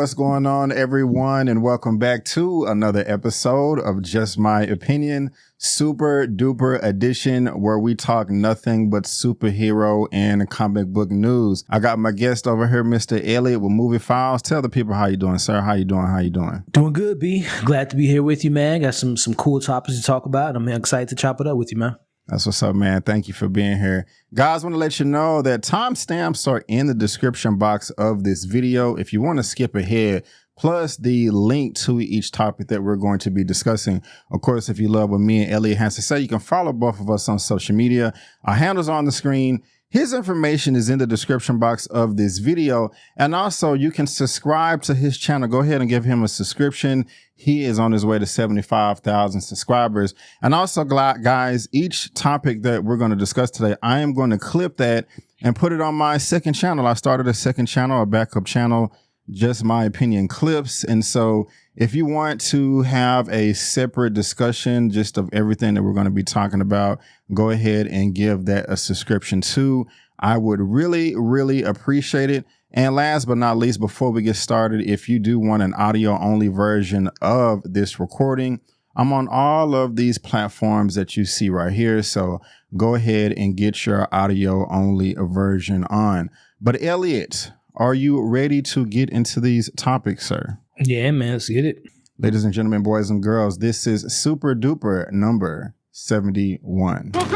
What's going on, everyone, and welcome back to another episode of Just My Opinion, Super Duper Edition, where we talk nothing but superhero and comic book news. I got my guest over here, Mr. Elliot with Movie Files. Tell the people how you doing, sir. How you doing? How you doing? Doing good, B. Glad to be here with you, man. Got some cool topics to talk about. I'm excited to chop it up with you, man. That's what's up, man. Thank you for being here. Guys, want to let you know that timestamps are in the description box of this video if you want to skip ahead, plus the link to each topic that we're going to be discussing. Of course, if you love what me and Elliot has to say, you can follow both of us on social media. Our handles are on the screen. His information is in the description box of this video. And also, you can subscribe to his channel. Go ahead and give him a subscription. He is on his way to 75,000 subscribers. And also, guys, each topic that we're going to discuss today, I am going to clip that and put it on my second channel. I started a second channel, a backup channel, Just My Opinion Clips. And so if you want to have a separate discussion just of everything that we're going to be talking about, go ahead and give that a subscription too. I would really, really appreciate it. And last but not least, before we get started, if you do want an audio only version of this recording, I'm on all of these platforms that you see right here. So go ahead and get your audio only version on. But Elliot, are you ready to get into these topics, sir? Yeah, man, let's get it. Ladies and gentlemen, boys and girls, this is Super Duper number 71. Can we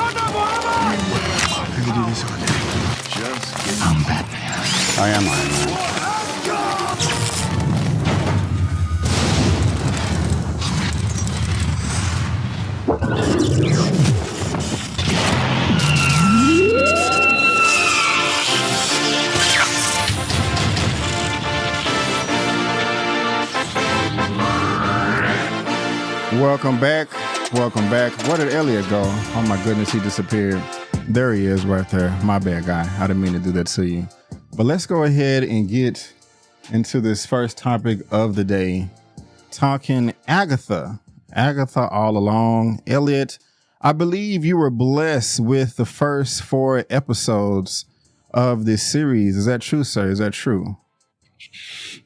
do this all day? I'm Batman. I am Iron Man. Welcome back. Welcome back. Where did Elliot go? Oh my goodness, he disappeared. There he is right there. My bad, guy. I didn't mean to do that to you. But let's go ahead and get into this first topic of the day. Talking Agatha. Agatha all along. Elliot, I believe you were blessed with the first 4 episodes of this series. Is that true, sir? Is that true?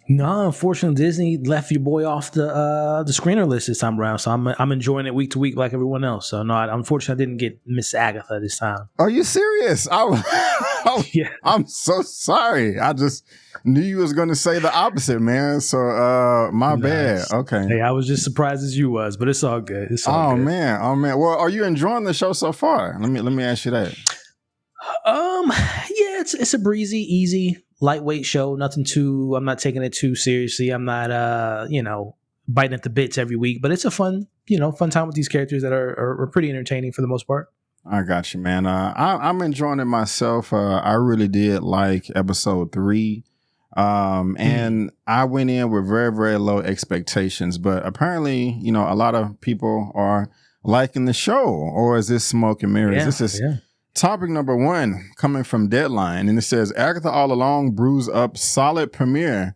No, unfortunately, Disney left your boy off the screener list this time around. So I'm enjoying it week to week like everyone else. So no, unfortunately, I didn't get Miss Agatha this time. Are you serious? Yeah. I'm so sorry. I just knew you was going to say the opposite, man. So my bad. Okay. Hey, I was just surprised as you was, but it's all good. It's all good. Man. Oh man. Well, are you enjoying the show so far? Let me ask you that. Yeah, it's a breezy, easy, lightweight show. Nothing too. I'm not taking it too seriously. I'm not biting at the bits every week, but it's a fun time with these characters that are pretty entertaining for the most part. I got you, man. I'm enjoying it myself. I really did like episode 3. And I went in with very, very low expectations, but apparently, a lot of people are liking the show. Or is this smoke and mirrors? Yeah, this is topic number 1 coming from Deadline. And it says, Agatha All Along brews up solid premiere.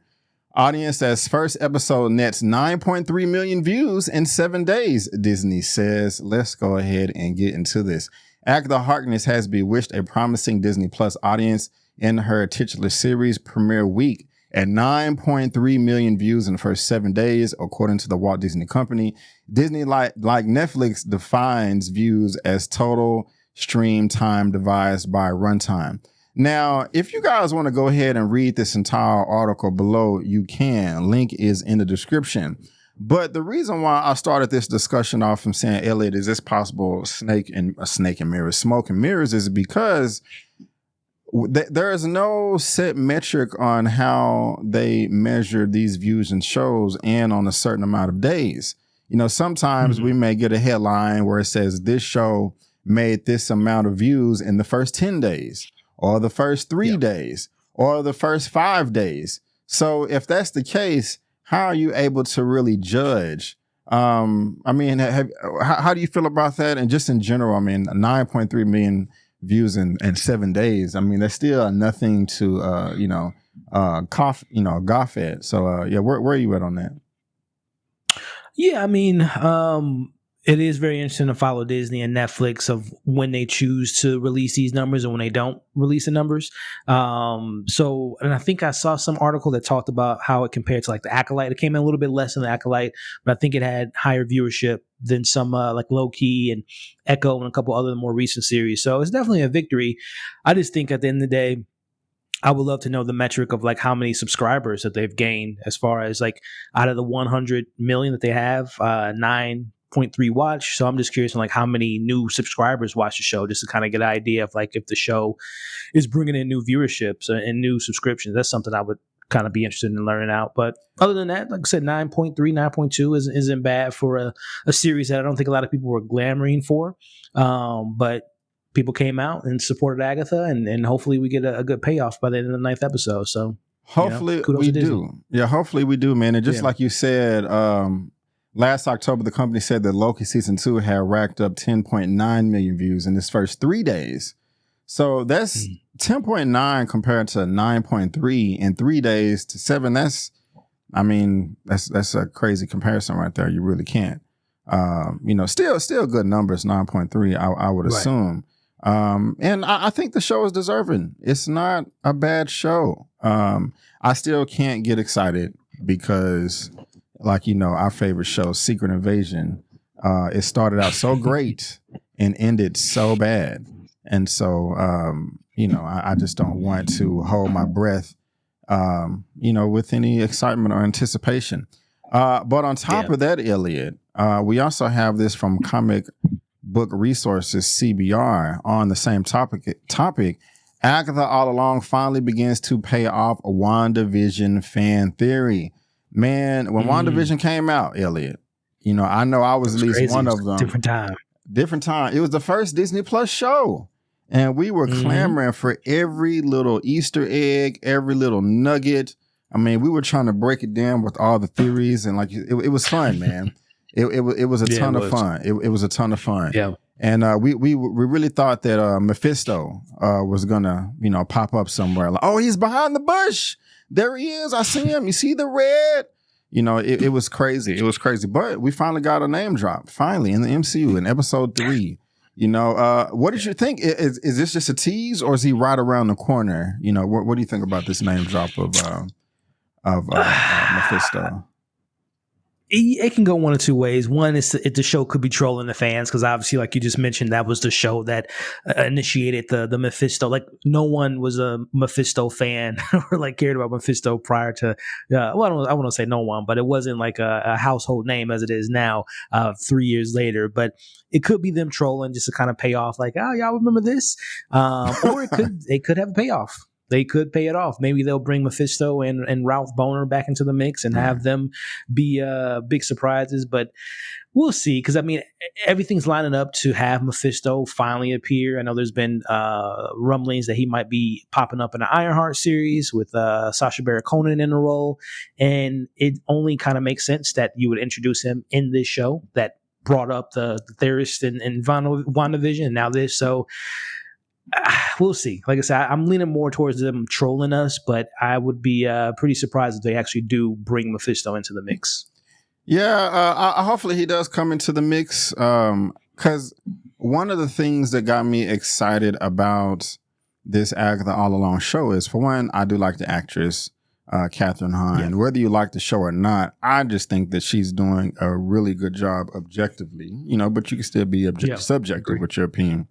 Audience as first episode nets 9.3 million views in 7 days, Disney says. Let's go ahead and get into this. Agatha Harkness has bewitched a promising Disney Plus audience in her titular series premiere week at 9.3 million views in the first 7 days, according to the Walt Disney Company. Disney, like Netflix, defines views as total stream time divided by runtime. Now, if you guys want to go ahead and read this entire article below, you can. Link is in the description. But the reason why I started this discussion off from saying, Elliot, is this possible smoke and mirrors, is because there is no set metric on how they measure these views and shows and on a certain amount of days. Sometimes we may get a headline where it says this show made this amount of views in the first 10 days or the first 3 days or the first 5 days. So if that's the case, how are you able to really judge? How do you feel about that? And just in general, 9.3 million views in 7 days. That's still nothing to, scoff at. So, where are you at on that? Yeah, It is very interesting to follow Disney and Netflix of when they choose to release these numbers and when they don't release the numbers. And I think I saw some article that talked about how it compared to like the Acolyte. It came in a little bit less than the Acolyte, but I think it had higher viewership than some like Low Key and Echo and a couple other more recent series. So it's definitely a victory. I just think at the end of the day, I would love to know the metric of like how many subscribers that they've gained as far as like out of the 100 million that they have, 9.3 watch. So I'm just curious on like how many new subscribers watch the show, just to kind of get an idea of like if the show is bringing in new viewerships and new subscriptions. That's something I would kind of be interested in learning out. But other than that, like I said, 9.3, 9.2 isn't bad for a series that I don't think a lot of people were glamoring for. But people came out and supported Agatha, and hopefully we get a good payoff by the end of the 9th episode. So hopefully we do. Yeah, hopefully we do, man. And just like you said, last October, the company said that Loki season 2 had racked up 10.9 million views in its first 3 days. So that's 10.9 compared to 9.3 in 3 days to 7. That's a crazy comparison right there. You really can't. Still good numbers, 9.3, I would assume. And I think the show is deserving. It's not a bad show. I still can't get excited because, like, our favorite show, Secret Invasion, it started out so great and ended so bad. And so, I just don't want to hold my breath, with any excitement or anticipation. But on top of that, Elliot, we also have this from Comicbook Resources, CBR, on the same topic. Agatha All Along finally begins to pay off a WandaVision fan theory. Man, when WandaVision came out, Elliot, I know I was at least crazy. One of them. Different time. It was the first Disney Plus show. And we were clamoring for every little Easter egg, every little nugget. I mean, we were trying to break it down with all the theories, and like it was fun, man. It was a ton of fun. It was a ton of fun. Yeah. And we really thought that Mephisto was gonna pop up somewhere. Like, oh, he's behind the bush. There he is. I see him. You see the red? It was crazy. It was crazy. But we finally got a name drop. Finally in the MCU in episode 3. What did you think? Is this just a tease, or is he right around the corner? What do you think about this name drop of Mephisto? It can go one of two ways. One is the show could be trolling the fans, because obviously, like you just mentioned, that was the show that initiated the Mephisto. Like, no one was a Mephisto fan or like cared about Mephisto prior to. I wouldn't say no one, but it wasn't like a household name as it is now, 3 years later. But it could be them trolling just to kind of pay off, like, oh, y'all remember this, or they could have a payoff. They could pay it off. Maybe they'll bring Mephisto and Ralph Bohner back into the mix and have them be big surprises. But we'll see, because, I mean, everything's lining up to have Mephisto finally appear. I know there's been rumblings that he might be popping up in the Ironheart series with Sacha Baron Cohen in the role. And it only kind of makes sense that you would introduce him in this show that brought up the theorist in WandaVision and now this. So we'll see. Like I said, I'm leaning more towards them trolling us, but I would be pretty surprised if they actually do bring Mephisto into the mix. Yeah, hopefully he does come into the mix, because one of the things that got me excited about this Agatha All Along show is, for one, I do like the actress, Katherine Hahn. Yeah. Whether you like the show or not, I just think that she's doing a really good job objectively, but you can still be subjective with your opinion.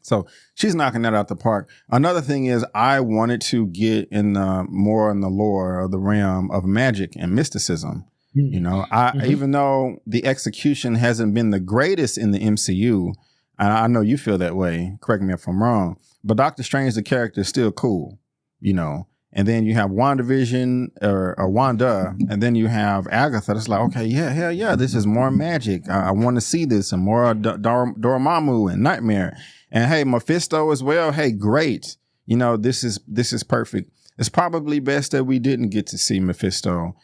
So she's knocking that out the park. Another thing is, I wanted to get in more in the lore of the realm of magic and mysticism. Even though the execution hasn't been the greatest in the MCU, and I know you feel that way, correct me if I'm wrong, but Doctor Strange, the character, is still cool, And then you have WandaVision or Wanda, and then you have Agatha. It's like, okay, hell yeah, this is more magic. I want to see this, and more Dormammu and Nightmare. And hey, Mephisto as well. Hey, great. This is perfect. It's probably best that we didn't get to see Mephisto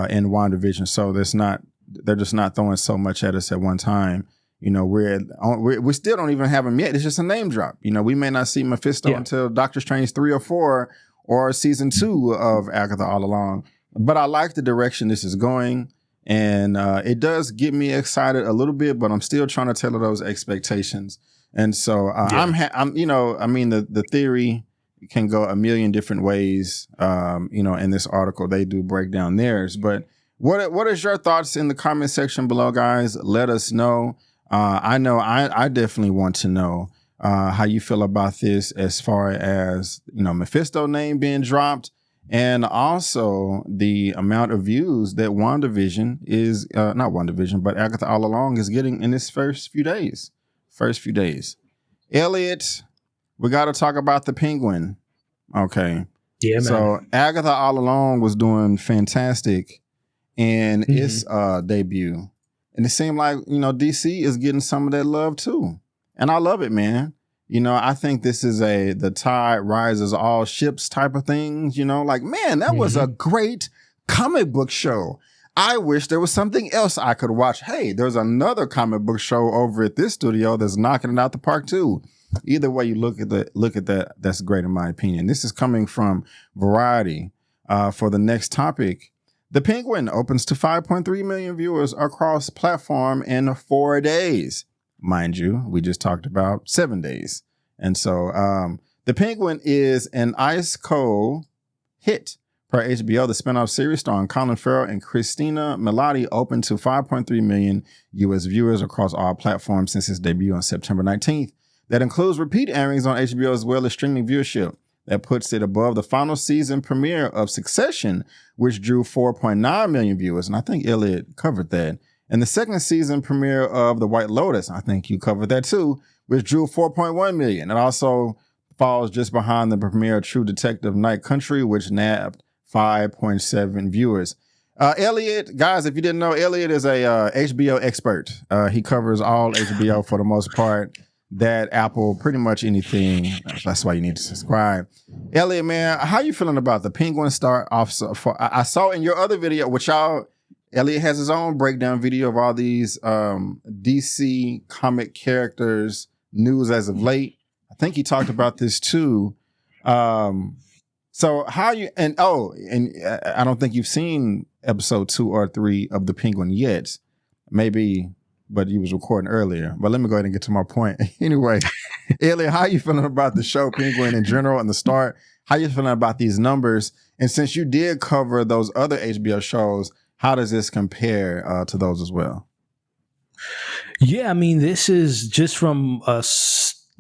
in WandaVision. So they're just not throwing so much at us at one time. We still don't even have him yet. It's just a name drop. We may not see Mephisto until Doctor Strange 3 or 4 or season 2 of Agatha All Along. But I like the direction this is going. And it does get me excited a little bit, but I'm still trying to tailor those expectations. And so I'm you know, I mean, the theory can go a million different ways. You know, in this article, they do break down theirs. But what is your thoughts in the comment section below, guys? Let us know. I know I definitely want to know how you feel about this, as far as, you know, Mephisto name being dropped, and also the amount of views that WandaVision is not WandaVision, but Agatha All Along is getting in its first few days. Elliot, we got to talk about the Penguin. Okay. Yeah, man. So Agatha All Along was doing fantastic in its debut. And it seemed like, you know, DC is getting some of that love too. And I love it, man. You know, I think this is the tide rises all ships type of things, you know, like, man, that was a great comic book show. I wish there was something else I could watch. Hey, there's another comic book show over at this studio that's knocking it out the park too. Either way you look at that, that's great in my opinion. This is coming from Variety. For the next topic, The Penguin opens to 5.3 million viewers across platform in 4 days. Mind you, we just talked about 7 days. And so The Penguin is an ice cold hit. Per HBO, the spinoff series starring Colin Farrell and Christina Milioti opened to 5.3 million U.S. viewers across all platforms since its debut on September 19th. That includes repeat airings on HBO as well as streaming viewership. That puts it above the final season premiere of Succession, which drew 4.9 million viewers. And I think Elliot covered that. And the second season premiere of The White Lotus, I think you covered that too, which drew 4.1 million. It also falls just behind the premiere of True Detective Night Country, which nabbed 5.7 viewers. Elliot, guys, if you didn't know, Elliot is a HBO expert. He covers all HBO for the most part. That, Apple, pretty much anything. That's why you need to subscribe. Elliot, man, how you feeling about the Penguin start off? I saw in your other video, which Elliot has his own breakdown video of all these DC comic characters news as of late. I think he talked about this too. So how you, and I don't think you've seen episode 2 or 3 of The Penguin yet. Maybe, but you was recording earlier. But let me go ahead and get to my point. Anyway, Elliot, how you feeling about the show Penguin in general and the start? How you feeling about these numbers? And since you did cover those other HBO shows, how does this compare to those as well? Yeah, I mean, this is just from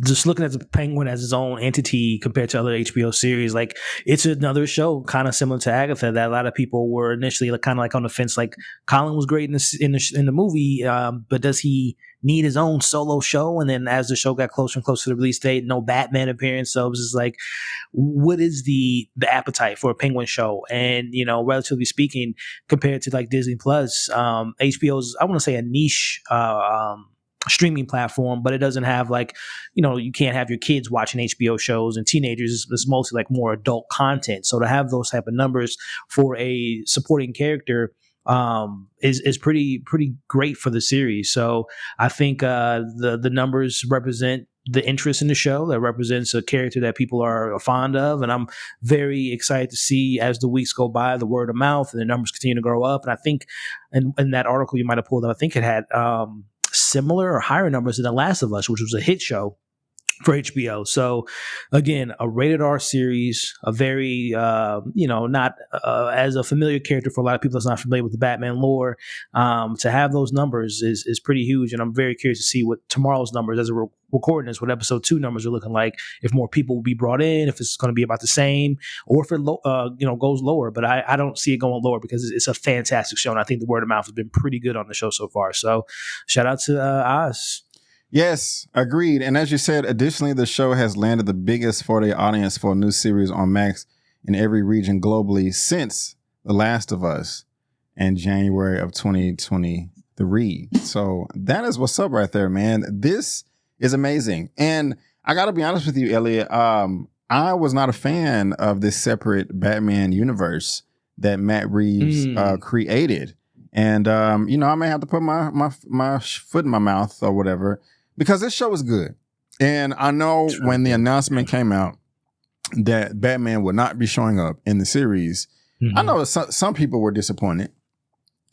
just looking at the Penguin as its own entity compared to other HBO series. Like, it's another show kind of similar to Agatha that a lot of people were initially kind of like on the fence. Like, Colin was great in the movie, but does he need his own solo show? And then as the show got closer and closer to the release date, no Batman appearance. So it was just like, what is the appetite for a Penguin show? And, you know, relatively speaking, compared to like Disney Plus, HBO's, I want to say, a niche streaming platform, but it doesn't have like, you know, you can't have your kids watching HBO shows, and teenagers. It's mostly like more adult content. So to have those type of numbers for a supporting character is pretty great for the series. So I think the numbers represent the interest in the show. That represents a character that people are fond of, and I'm very excited to see as the weeks go by, the word of mouth and the numbers continue to grow up. And I think in that article you might have pulled up, I think it had similar or higher numbers than The Last of Us, which was a hit show for HBO. So again, a rated R series, a very, not as a familiar character for a lot of people that's not familiar with the Batman lore, to have those numbers is pretty huge. And I'm very curious to see what tomorrow's numbers, as we're recording this, what episode 2 numbers are looking like, if more people will be brought in, if it's going to be about the same, or if it goes lower. But I don't see it going lower because it's a fantastic show. And I think the word of mouth has been pretty good on the show so far. So shout out to Oz. Yes, agreed. And as you said, additionally, the show has landed the biggest 4-day audience for a new series on Max in every region globally since The Last of Us in January of 2023. So that is what's up right there, man. This is amazing. And I got to be honest with you, Elliot. I was not a fan of this separate Batman universe that Matt Reeves created. And, I may have to put my foot in my mouth or whatever, because this show is good. And I know when the announcement came out that Batman would not be showing up in the series, I know some people were disappointed.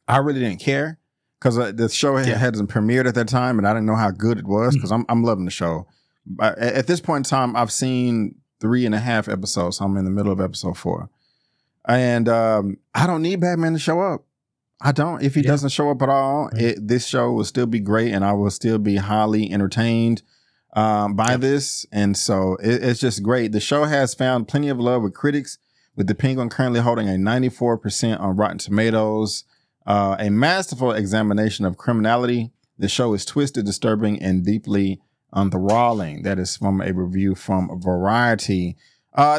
I really didn't care because the show hadn't premiered at that time, and I didn't know how good it was because I'm loving the show. At this point in time, I've seen 3.5 episodes. So I'm in the middle of episode 4, and I don't need Batman to show up. I don't. If he doesn't show up at all, this show will still be great, and I will still be highly entertained by this. And so it's just great. The show has found plenty of love with critics, with the Penguin currently holding a 94% on Rotten Tomatoes. A masterful examination of criminality. The show is twisted, disturbing, and deeply enthralling. That is from a review from Variety.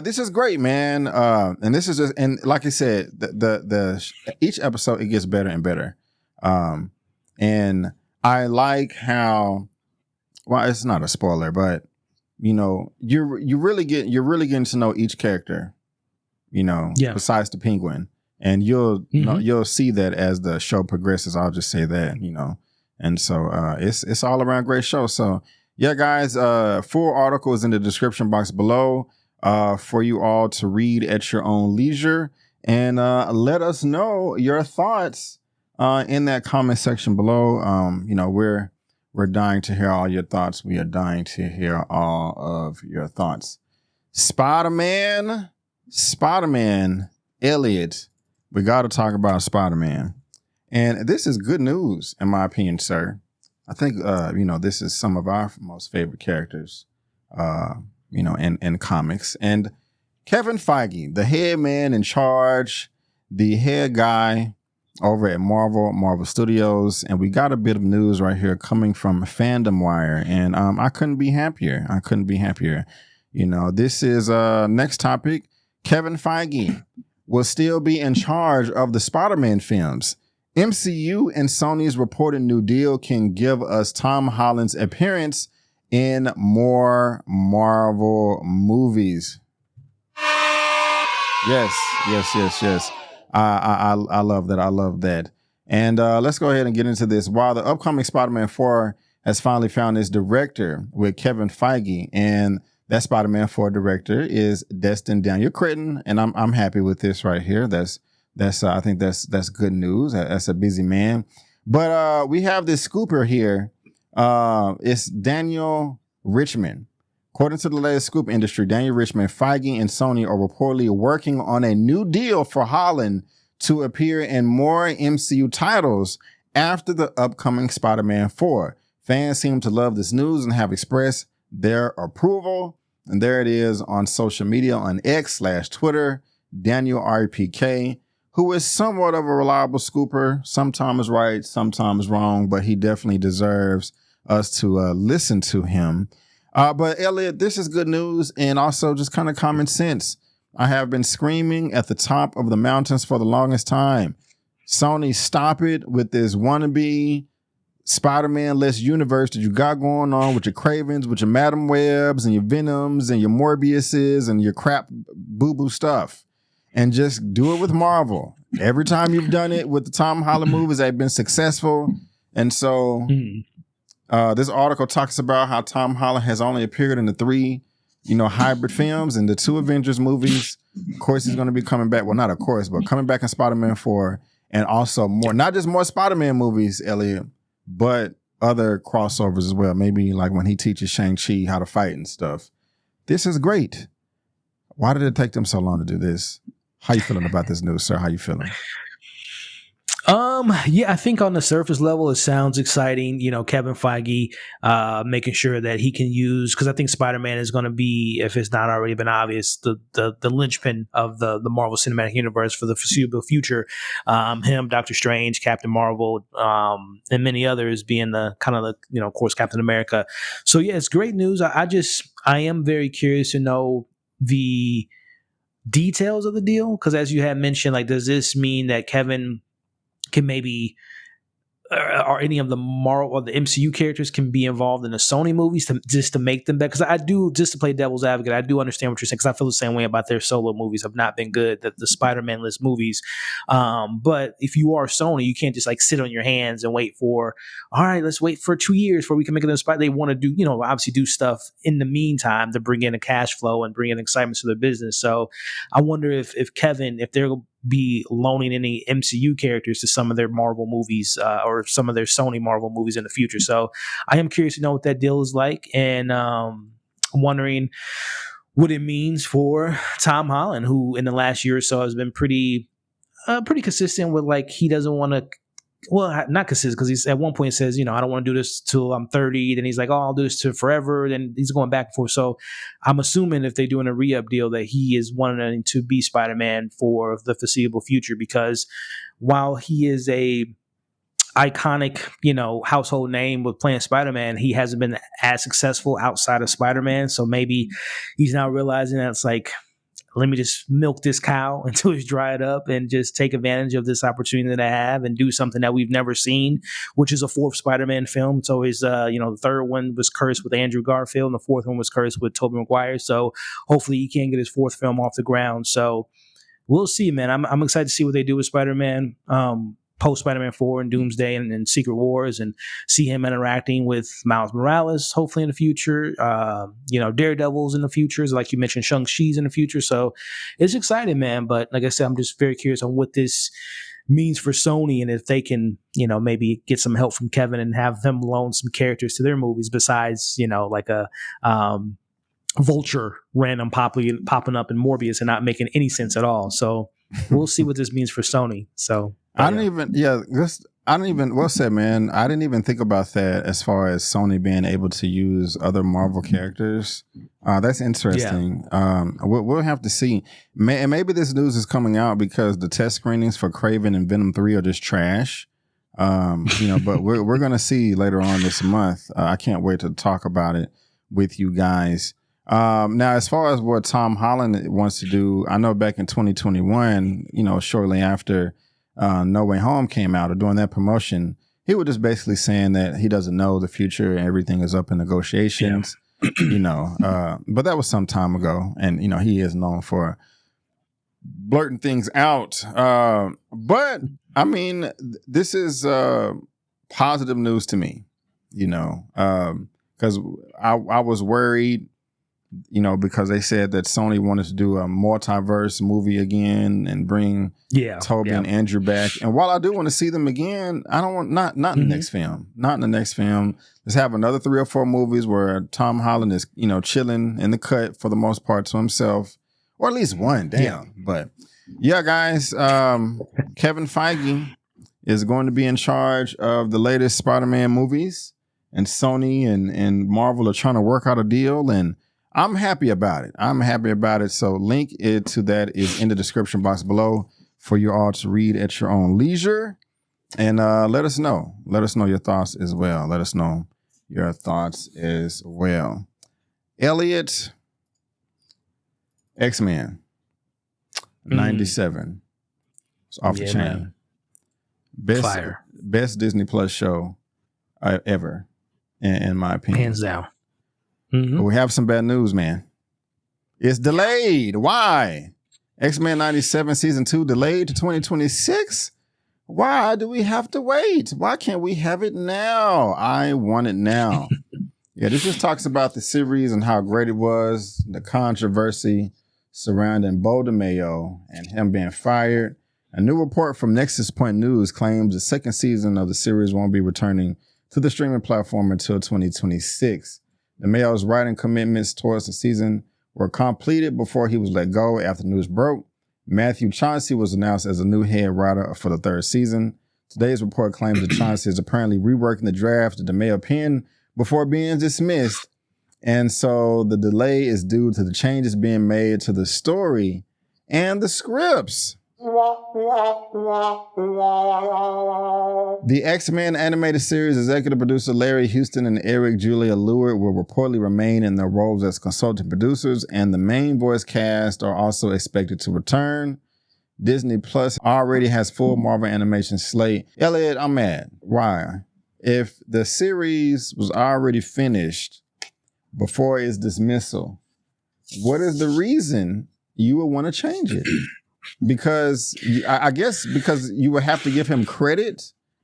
This is great, man. And this is just, and like I said, the each episode it gets better and better. And I like how, well, it's not a spoiler, but you know, you're really getting to know each character, you know, besides the Penguin. And you'll see that as the show progresses. I'll just say that, you know. And so it's all around great show. So yeah, guys, full article is in the description box below for you all to read at your own leisure. And let us know your thoughts in that comment section below. You know, we're dying to hear all your thoughts. We are dying to hear all of your thoughts. Spider-Man, Elliot. We got to talk about Spider-Man. And this is good news, in my opinion, sir. I think, you know, this is some of our most favorite characters, you know, in comics. And Kevin Feige, the head man in charge, the head guy over at Marvel Studios. And we got a bit of news right here coming from Fandom Wire. And I couldn't be happier. You know, this is next topic. Kevin Feige will still be in charge of the Spider-Man films. MCU and Sony's reported new deal can give us Tom Holland's appearance in more Marvel movies. Yes. I love that. I love that. And let's go ahead and get into this. While the upcoming Spider-Man 4 has finally found its director with Kevin Feige, and that Spider-Man 4 director is Destin Daniel Cretton, and I'm happy with this right here. That's I think that's good news. That's a busy man. But we have this scooper here. It's Daniel Richmond. According to the latest scoop industry, Daniel Richmond, Feige, and Sony are reportedly working on a new deal for Holland to appear in more MCU titles after the upcoming Spider-Man 4. Fans seem to love this news and have expressed their approval. And there it is on social media on X/Twitter, Daniel RPK, who is somewhat of a reliable scooper. Sometimes right, sometimes wrong, but he definitely deserves us to listen to him. But Elliot, this is good news and also just kind of common sense. I have been screaming at the top of the mountains for the longest time. Sony, stop it with this wannabe Spider-Man-less universe that you got going on with your Cravens, with your Madam Webs and your Venoms and your Morbiuses and your crap boo-boo stuff. And just do it with Marvel. Every time you've done it with the Tom Holland movies, they've been successful. And so this article talks about how Tom Holland has only appeared in the 3, you know, hybrid films and the 2 Avengers movies. Of course, he's going to be coming back. Well, not of course, but coming back in Spider-Man 4 and also more, not just more Spider-Man movies, Elliot, but other crossovers as well. Maybe like when he teaches Shang-Chi how to fight and stuff. This is great. Why did it take them so long to do this? How you feeling about this news, sir? How you feeling? Yeah, I think on the surface level, it sounds exciting. You know, Kevin Feige making sure that he can use, because I think Spider-Man is going to be, if it's not already been obvious, the linchpin of the Marvel Cinematic Universe for the foreseeable future. Him, Doctor Strange, Captain Marvel, and many others being the kind of the, you know, of course, Captain America. So yeah, it's great news. I am very curious to know the details of the deal, because as you had mentioned, like, does this mean that Kevin can maybe, or any of the Marvel or the MCU characters can be involved in the Sony movies to make them better? Because I do, just to play devil's advocate, I do understand what you're saying, because I feel the same way about their solo movies have not been good, the Spider-Man-less movies. But if you are Sony, you can't just like sit on your hands and wait for, all right, let's wait for 2 years before we can make it. They want to do, you know, obviously do stuff in the meantime to bring in a cash flow and bring in excitement to their business. So I wonder if Kevin, if they're be loaning any MCU characters to some of their Marvel movies or some of their Sony Marvel movies in the future. So I am curious to know what that deal is like, and wondering what it means for Tom Holland, who in the last year or so has been pretty consistent with, like, he doesn't want to. Well, not consistent, because he's at one point says, I don't want to do this till I'm 30. Then he's like, I'll do this till forever. Then he's going back and forth. So I'm assuming if they're doing a re-up deal that he is wanting to be Spider-Man for the foreseeable future, because while he is a iconic, household name with playing Spider-Man, he hasn't been as successful outside of Spider-Man. So maybe he's now realizing that it's like, let me just milk this cow until it's dried up and just take advantage of this opportunity that I have and do something that we've never seen, which is a fourth Spider-Man film. It's always, the third one was cursed with Andrew Garfield and the fourth one was cursed with Tobey Maguire. So hopefully he can get his fourth film off the ground. So we'll see, man. I'm excited to see what they do with Spider-Man. Post Spider-Man 4 and Doomsday and Secret Wars, and see him interacting with Miles Morales, hopefully in the future. Daredevil's in the future, like you mentioned, Shang-Chi's in the future. So it's exciting, man. But like I said, I'm just very curious on what this means for Sony, and if they can, maybe get some help from Kevin and have them loan some characters to their movies besides, like a Vulture random popping up in Morbius and not making any sense at all. So we'll see what this means for Sony. So I didn't even think about that as far as Sony being able to use other Marvel characters. That's interesting. Yeah. We'll have to see. And maybe this news is coming out because the test screenings for Kraven and Venom 3 are just trash. But we're going to see later on this month. I can't wait to talk about it with you guys. Now, as far as what Tom Holland wants to do, I know back in 2021, shortly after No Way Home came out, or during that promotion, he was just basically saying that he doesn't know the future and everything is up in negotiations. But that was some time ago, and he is known for blurting things out. But I mean, this is positive news to me, because I was worried. Because they said that Sony wanted to do a multiverse movie again and bring Tobey and Andrew back. And while I do want to see them again, I don't want not in the next film. Not in the next film. Let's have another 3 or 4 movies where Tom Holland is, chilling in the cut for the most part to himself, or at least one. Damn. Yeah. But yeah, guys, Kevin Feige is going to be in charge of the latest Spider-Man movies, and Sony and Marvel are trying to work out a deal, and I'm happy about it. So link it to that is in the description box below for you all to read at your own leisure. And let us know. Let us know your thoughts as well. Elliot, X-Men 97. It's off the chain. Man. Best Disney Plus show ever, in my opinion. Hands down. But we have some bad news, man. It's delayed. Why? X-Men 97 season 2 delayed to 2026? Why do we have to wait? Why can't we have it now? I want it now. Yeah, this just talks about the series and how great it was, the controversy surrounding Bo DeMayo and him being fired. A new report from Nexus Point News claims the second season of the series won't be returning to the streaming platform until 2026. DeMayo's writing commitments towards the season were completed before he was let go after news broke. Matthew Chauncey was announced as a new head writer for the third season. Today's report claims that Chauncey is apparently reworking the draft that DeMayo penned before being dismissed. And so the delay is due to the changes being made to the story and the scripts. The X-Men animated series executive producer Larry Houston and Eric Julia Leward will reportedly remain in their roles as consultant producers, and the main voice cast are also expected to return. Disney Plus already has full Marvel animation slate. Elliot, I'm mad. Why? If the series was already finished before its dismissal, what is the reason you would want to change it? Because I guess because you would have to give him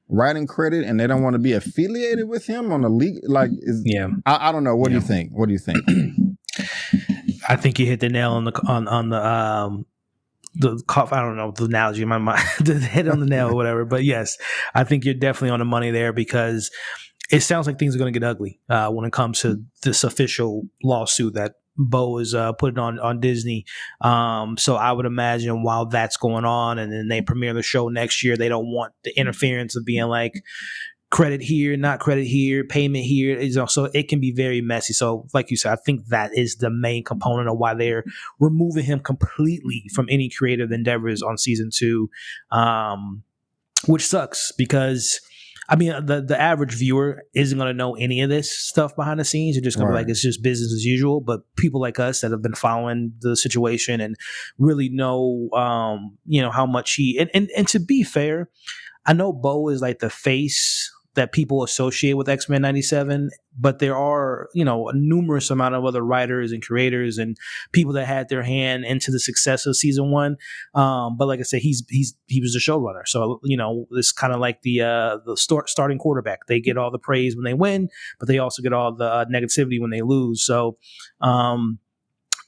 writing credit, and they don't want to be affiliated with him on the league. I don't know. What do you think? I don't know the analogy in my mind, the head on the nail or whatever. But yes, I think you're definitely on the money there, because it sounds like things are going to get ugly when it comes to this official lawsuit that Bo is putting on Disney. So I would imagine while that's going on, and then they premiere the show next year, they don't want the interference of being like credit here, not credit here, payment here. So it can be very messy. So like you said, I think that is the main component of why they're removing him completely from any creative endeavors on season 2, which sucks, because I mean, the average viewer isn't going to know any of this stuff behind the scenes. You're just going to be like, it's just business as usual. But people like us that have been following the situation and really know, how much and to be fair, I know Bo is like the face that people associate with X-Men 97, but there are, a numerous amount of other writers and creators and people that had their hand into the success of season 1. But like I said, he was the showrunner. So, it's kind of like the starting quarterback. They get all the praise when they win, but they also get all the negativity when they lose. So,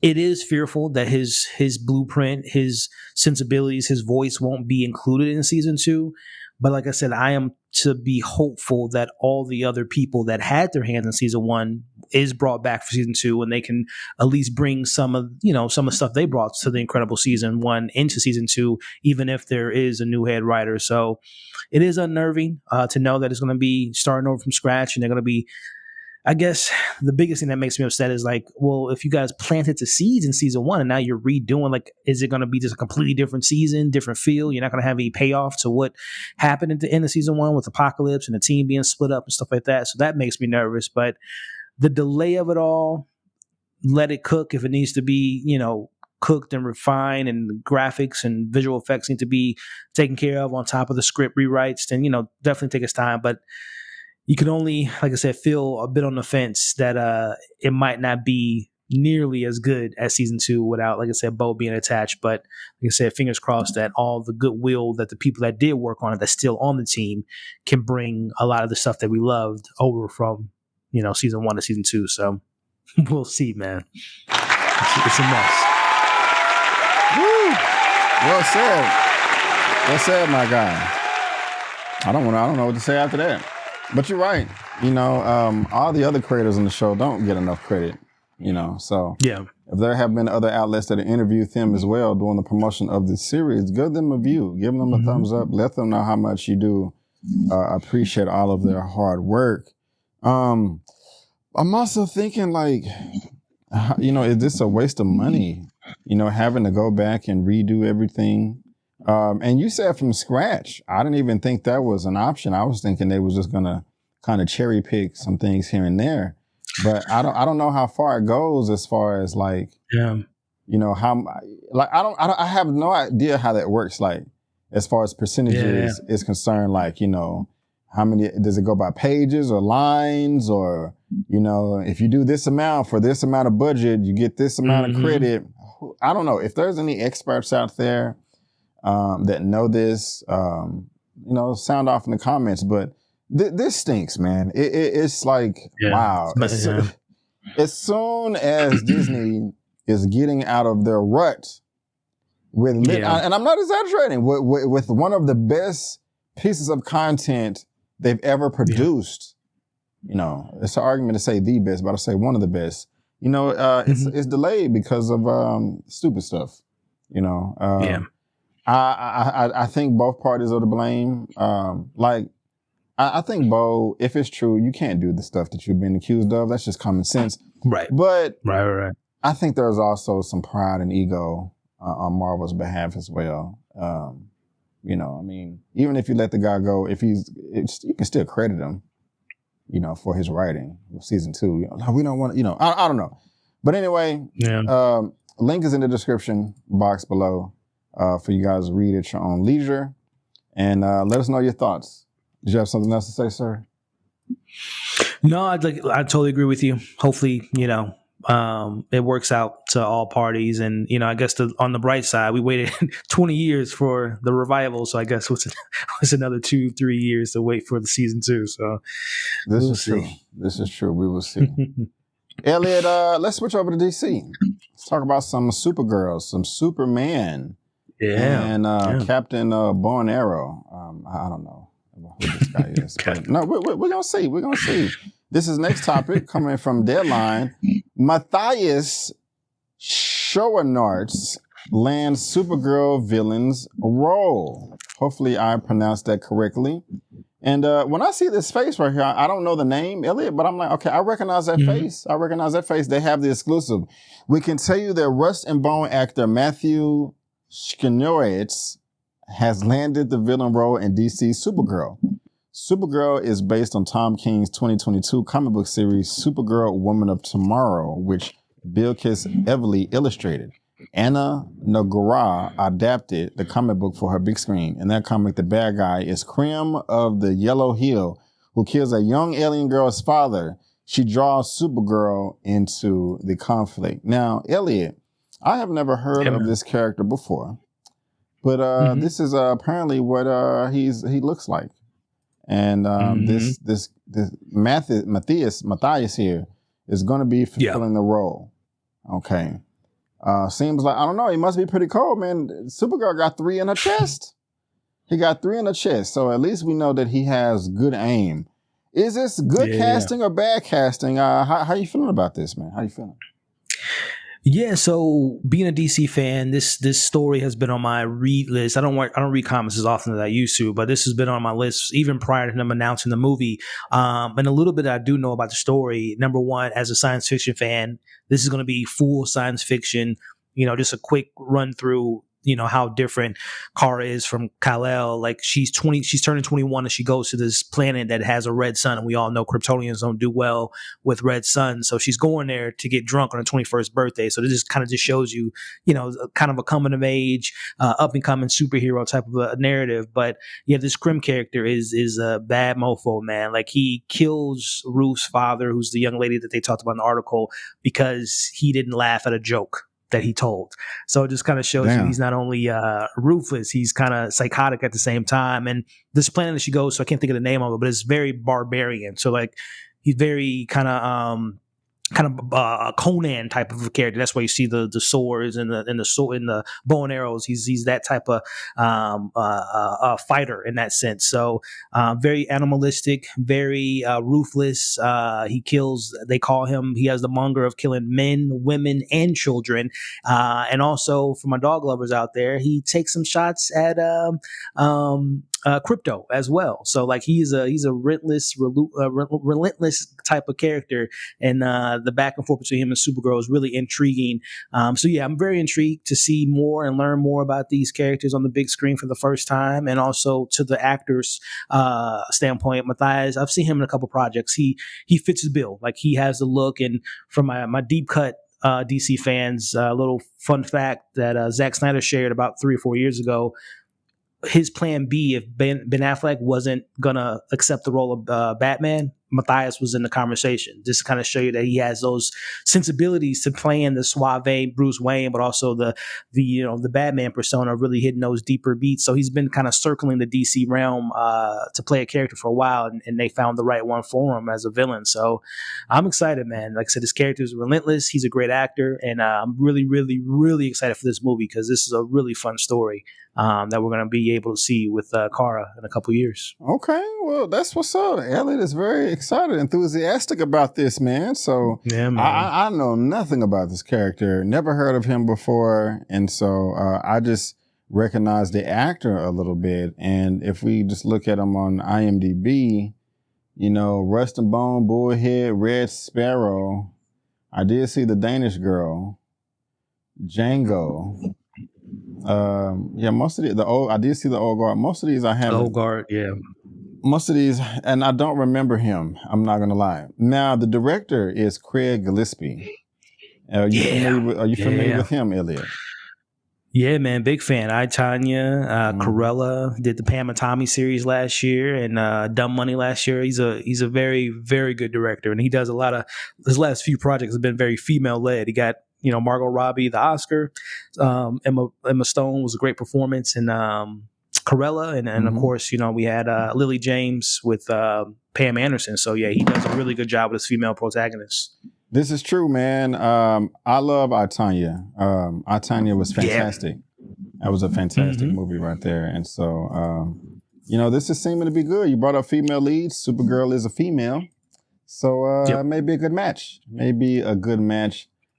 it is fearful that his blueprint, his sensibilities, his voice won't be included in season 2. But like I said, I am to be hopeful that all the other people that had their hands in season 1 is brought back for season 2, and they can at least bring some of the stuff they brought to the incredible season 1 into season 2, even if there is a new head writer. So it is unnerving to know that it's going to be starting over from scratch, and they're going to be, I guess the biggest thing that makes me upset is like, well, if you guys planted the seeds in season 1 and now you're redoing, like, is it going to be just a completely different season, different feel? You're not going to have any payoff to what happened at the end of season 1 with Apocalypse and the team being split up and stuff like that. So that makes me nervous. But the delay of it all, let it cook if it needs to be, cooked and refined, and the graphics and visual effects need to be taken care of on top of the script rewrites, then, definitely take its time. But you can only, like I said, feel a bit on the fence that it might not be nearly as good as season 2 without, like I said, Bo being attached. But like I said, fingers crossed that all the goodwill that the people that did work on it, that's still on the team, can bring a lot of the stuff that we loved over from, season 1 to season 2. So we'll see, man. It's a mess. Woo! Well said. Well said, my guy. I don't know what to say after that. But you're right. All the other creators on the show don't get enough credit, So yeah, if there have been other outlets that have interviewed them as well during the promotion of the series, give them a view, give them a thumbs up, let them know how much you do appreciate all of their hard work. I'm also thinking, like, is this a waste of money? Having to go back and redo everything. And you said from scratch. I didn't even think that was an option. I was thinking they was just gonna kind of cherry pick some things here and there. But I don't know how far it goes as far as like, how, like, I have no idea how that works. Like, as far as percentages is concerned, like, how many, does it go by pages or lines, or, if you do this amount for this amount of budget, you get this amount of credit. I don't know if there's any experts out there that know this, sound off in the comments, but this stinks, man. It's like, wow. As soon as Disney is getting out of their rut with, and I'm not exaggerating, with one of the best pieces of content they've ever produced, it's an argument to say the best, but I'll say one of the best, it's delayed because of stupid stuff, I think both parties are to blame. I think, Bo, if it's true, you can't do the stuff that you've been accused of. That's just common sense. Right. But right. I think there's also some pride and ego on Marvel's behalf as well. Even if you let the guy go, you can still credit him, for his writing of season 2. We don't want to, I don't know. But anyway, link is in the description box below. For you guys to read at your own leisure, and let us know your thoughts. Did you have something else to say, sir? No, I totally agree with you. Hopefully, it works out to all parties, and I guess on the bright side, we waited 20 years for the revival, so I guess what's another 2-3 years to wait for the season 2. So this is true. This is true. We will see. Elliot, let's switch over to DC. Let's talk about some Supergirl, some Superman. and Captain Bow and Arrow. I don't know who this guy is. But no, we're gonna see. We're gonna see. This is next topic coming from Deadline. Matthias Schoenaerts lands Supergirl Villain's role. Hopefully, I pronounced that correctly. And when I see this face right here, I don't know the name, Elliot, but I'm like, okay, I recognize that face. I recognize that face. They have the exclusive. We can tell you that Rust and Bone actor Matthew Schoenaerts has landed the villain role in DC's Supergirl. Supergirl is based on Tom King's 2022 comic book series Supergirl Woman of Tomorrow, which Bilquis Evely illustrated. Anna Nagara adapted the comic book for her big screen. In that comic, the bad guy is Krim of the Yellow Hill, who kills a young alien girl's father. She draws Supergirl into the conflict. Now, Elliot, I have never heard of this character before, but this is apparently what he looks like. And this Matthias here is going to be fulfilling the role. Okay. Seems like, I don't know, he must be pretty cold, man. Supergirl got 3 in her chest. He got 3 in her chest. So at least we know that he has good aim. Is this good casting or bad casting? How you feeling about this, man? How you feeling? Yeah, so being a DC fan, this story has been on my read list. I don't read comics as often as I used to, but this has been on my list even prior to them announcing the movie. And a little bit I do know about the story. Number one, as a science fiction fan, this is going to be full science fiction. Just a quick run through. How different Kara is from Kal-El. Like she's turning 21 and she goes to this planet that has a red sun. And we all know Kryptonians don't do well with red suns. So she's going there to get drunk on her 21st birthday. So this kind of just shows you, kind of a coming of age, up and coming superhero type of a narrative. But yeah, this Krim character is a bad mofo, man. Like he kills Ruth's father, who's the young lady that they talked about in the article, because he didn't laugh at a joke that he told. So it just kind of shows you he's not only ruthless, he's kind of psychotic at the same time. And this planet that she goes, so I can't think of the name of it, but it's very barbarian. So like he's very kind of a Conan type of a character. That's why you see the swords and the bow and arrows. He's that type of fighter in that sense. So very animalistic, very ruthless. He kills. They call him. He has the monger of killing men, women, and children. And also for my dog lovers out there, he takes some shots at Crypto as well. So like he's a relentless type of character, and the back and forth between him and Supergirl is really intriguing. So yeah, I'm very intrigued to see more and learn more about these characters on the big screen for the first time, and also to the actors standpoint. Matthias, I've seen him in a couple projects. He fits the bill. Like he has the look, and from my deep cut DC fans, a little fun fact that Zack Snyder shared about 3 or 4 years ago. His plan B, if Ben Affleck wasn't going to accept the role of Batman, Matthias was in the conversation. Just to kind of show you that he has those sensibilities to playing the suave Bruce Wayne, but also the Batman persona, really hitting those deeper beats. So he's been kind of circling the DC realm to play a character for a while, and they found the right one for him as a villain. So I'm excited, man. Like I said, this character is relentless. He's a great actor, and I'm really, really, really excited for this movie because this is a really fun story that we're going to be able to see with Kara in a couple years. Okay, well, that's what's up. Elliot is very excited, enthusiastic about this, man. So yeah, man. I know nothing about this character, never heard of him before, and so I just recognize the actor a little bit. And if we just look at him on IMDb, Rust and Bone, Bullhead, Red Sparrow. I did see the Danish Girl, Django. Most of the old. I did see the old guard. Most of these I haven't. Old guard, yeah. Most of these, and I don't remember him. I'm not gonna lie. Now the director is Craig Gillespie. Are you familiar with him, Elliot? Yeah, man, big fan. Tanya, Corella did the Pam and Tommy series last year, and Dumb Money last year. He's a very, very good director, and he does a lot of his last few projects have been very female led. He got Margot Robbie the Oscar, Emma Stone was a great performance, and Corella, and of course we had Lily James with Pam Anderson. So yeah, he does a really good job with his female protagonists. This is true, man. I love Tanya. Tanya was fantastic. That was a fantastic movie right there. And so, this is seeming to be good. You brought up female leads. Supergirl is a female. So maybe a good match.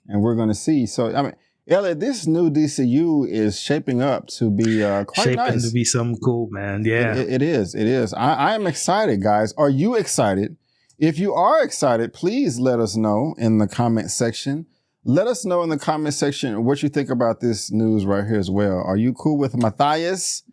And we're going to see. So, I mean, Elliot, this new DCU is shaping up to be quite nice. Shaping to be something cool, man. Yeah. It is. I am excited, guys. Are you excited? If you are excited, please let us know in the comment section. Let us know in the comment section what you think about this news right here as well. Are you cool with Matthias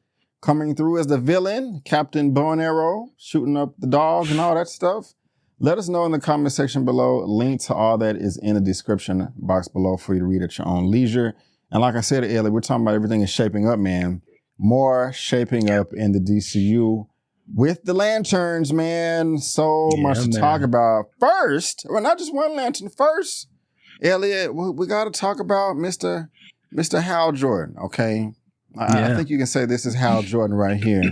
coming through as the villain, Captain Bow and Arrow, shooting up the dog and all that stuff? Let us know in the comment section below. Link to all that is in the description box below for you to read at your own leisure. And like I said earlier, we're talking about everything is shaping up, man. More shaping up in the DCU with the lanterns, man. So much to talk about. First, well, not just one lantern. First, Elliot, we got to talk about Mr. Hal Jordan, okay? I think you can say this is Hal Jordan right here.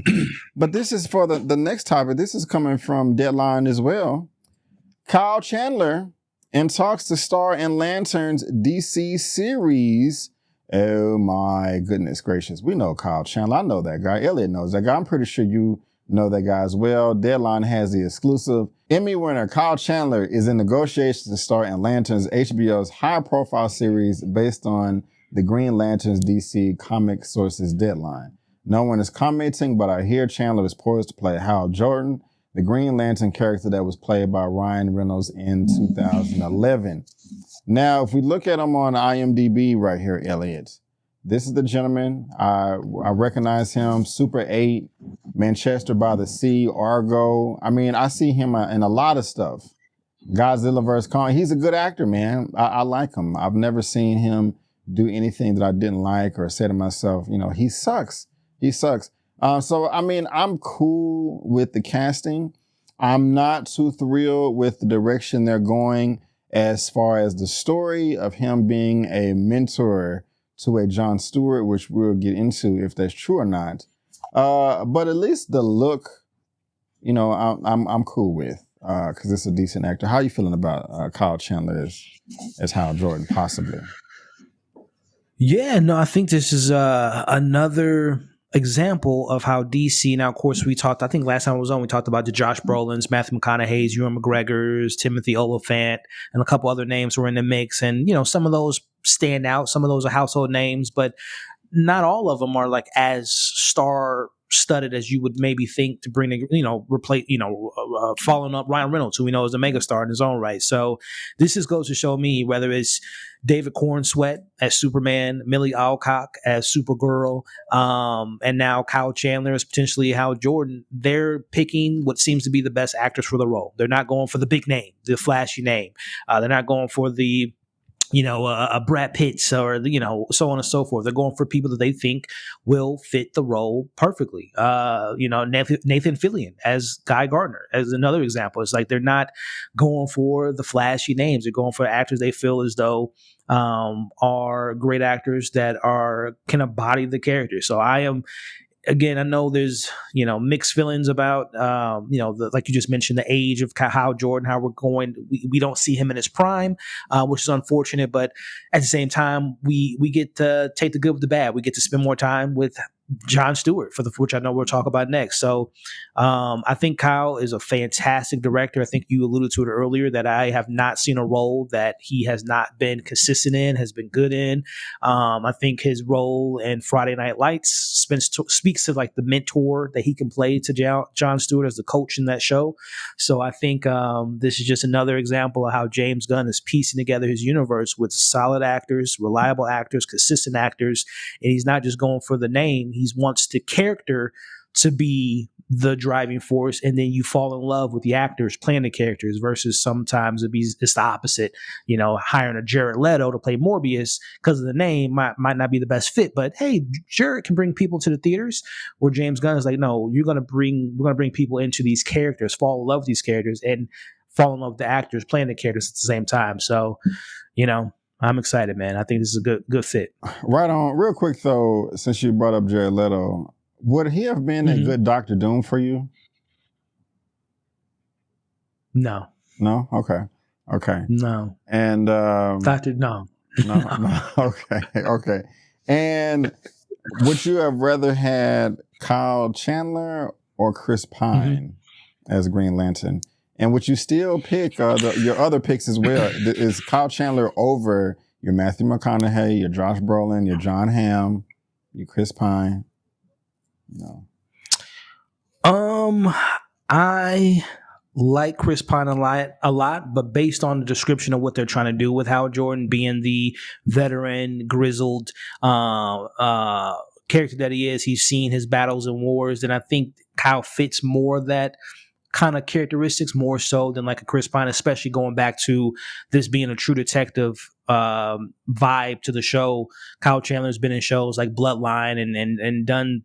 But this is for the next topic. This is coming from Deadline as well. Kyle Chandler in talks to star in Lantern's DC series. Oh my goodness gracious. We know Kyle Chandler. I know that guy. Elliot knows that guy. I'm pretty sure you know that guy as well. Deadline has the exclusive. Emmy winner Kyle Chandler is in negotiations to star in Lantern's HBO's high-profile series based on the Green Lantern's DC comic sources Deadline. No one is commenting, but I hear Chandler is poised to play Hal Jordan, the Green Lantern character that was played by Ryan Reynolds in 2011. Now, if we look at him on IMDb right here, Elliot, this is the gentleman. I recognize him. Super 8, Manchester by the Sea, Argo. I mean, I see him in a lot of stuff. Godzilla vs. Kong. He's a good actor, man. I like him. I've never seen him do anything that I didn't like or say to myself, he sucks. He sucks. So, I mean, I'm cool with the casting. I'm not too thrilled with the direction they're going as far as the story of him being a mentor to a Jon Stewart, which we'll get into if that's true or not. But at least the look, I'm cool with because it's a decent actor. How are you feeling about Kyle Chandler as Hal Jordan, possibly? Yeah, no, I think this is another example of how DC, now of course we talked, I think last time I was on, we talked about the Josh Brolin's, Matthew McConaughey's, Ewan McGregor's, Timothy Olyphant, and a couple other names were in the mix. And, some of those stand out. Some of those are household names, but not all of them are like as star-studded as you would maybe think to bring, replace, following up Ryan Reynolds, who we know is a megastar in his own right. So this just goes to show me whether it's David Cornsweet as Superman, Millie Alcock as Supergirl, and now Kyle Chandler as potentially Hal Jordan, they're picking what seems to be the best actors for the role. They're not going for the big name, the flashy name. They're not going for the a Brad Pitt or, so on and so forth. They're going for people that they think will fit the role perfectly. Nathan Fillion as Guy Gardner, as another example. It's like they're not going for the flashy names. They're going for actors they feel as though are great actors that can embody the character. So again, I know there's, mixed feelings about, like you just mentioned, the age of Hal Jordan, how we're going. We don't see him in his prime, which is unfortunate. But at the same time, we get to take the good with the bad. We get to spend more time with Jon Stewart, which I know we'll talk about next. So I think Kyle is a fantastic director. I think you alluded to it earlier that I have not seen a role that he has not been consistent in, has been good in. I think his role in Friday Night Lights speaks to like the mentor that he can play to Jon Stewart as the coach in that show. So I think this is just another example of how James Gunn is piecing together his universe with solid actors, reliable actors, consistent actors, and he's not just going for the name. He wants the character to be the driving force, and then you fall in love with the actors playing the characters versus sometimes it's the opposite. Hiring a Jared Leto to play Morbius because of the name might not be the best fit, but hey, Jared can bring people to the theaters. Where James Gunn is like, no, we're gonna bring people into these characters, fall in love with these characters, and fall in love with the actors playing the characters at the same time. So, I'm excited, man. I think this is a good fit. Right on. Real quick, though, since you brought up Jared Leto, would he have been a good Dr. Doom for you? No. No? Okay. No. And Dr. No. No. Okay. And Would you have rather had Kyle Chandler or Chris Pine as Green Lantern? And would you still pick your other picks as well? Is Kyle Chandler over your Matthew McConaughey, your Josh Brolin, your John Hamm, your Chris Pine? No. I like Chris Pine a lot, but based on the description of what they're trying to do with Hal Jordan being the veteran, grizzled character that he is, he's seen his battles and wars, and I think Kyle fits more of that kind of characteristics more so than like a Chris Pine, especially going back to this being a true detective vibe to the show. Kyle Chandler's been in shows like Bloodline and done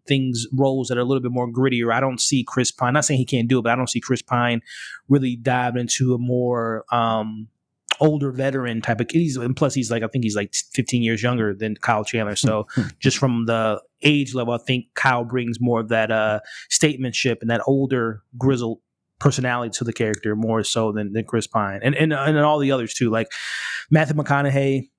roles that are a little bit more grittier. I don't see Chris Pine, not saying he can't do it, but I don't see Chris Pine really dive into a more older veteran type of kid. And plus he's like, I think he's like 15 years younger than Kyle Chandler. So just from the age level, I think Kyle brings more of that statesmanship and that older grizzled personality to the character more so than Chris Pine and all the others too. Like Matthew McConaughey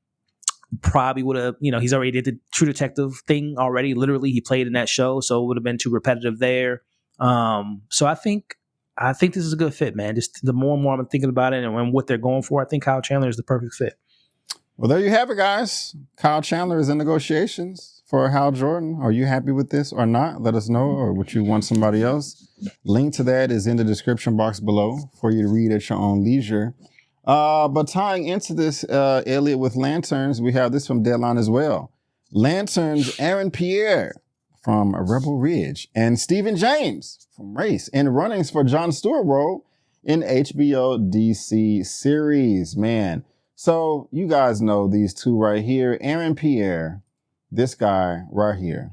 probably would have, he's already did the True Detective thing already. Literally, he played in that show, so it would have been too repetitive there. So I think this is a good fit, man. Just the more and more I'm thinking about it and what they're going for, I think Kyle Chandler is the perfect fit. Well, there you have it, guys. Kyle Chandler is in negotiations for Hal Jordan. Are you happy with this or not? Let us know. Or would you want somebody else? Link to that is in the description box below for you to read at your own leisure. But tying into this, Elliot, with Lanterns, we have this from Deadline as well. Lanterns, Aaron Pierre from Rebel Ridge and Stephen James from Race in runnings for Jon Stewart role in HBO DC series. Man, so you guys know these two right here. Aaron Pierre, this guy right here.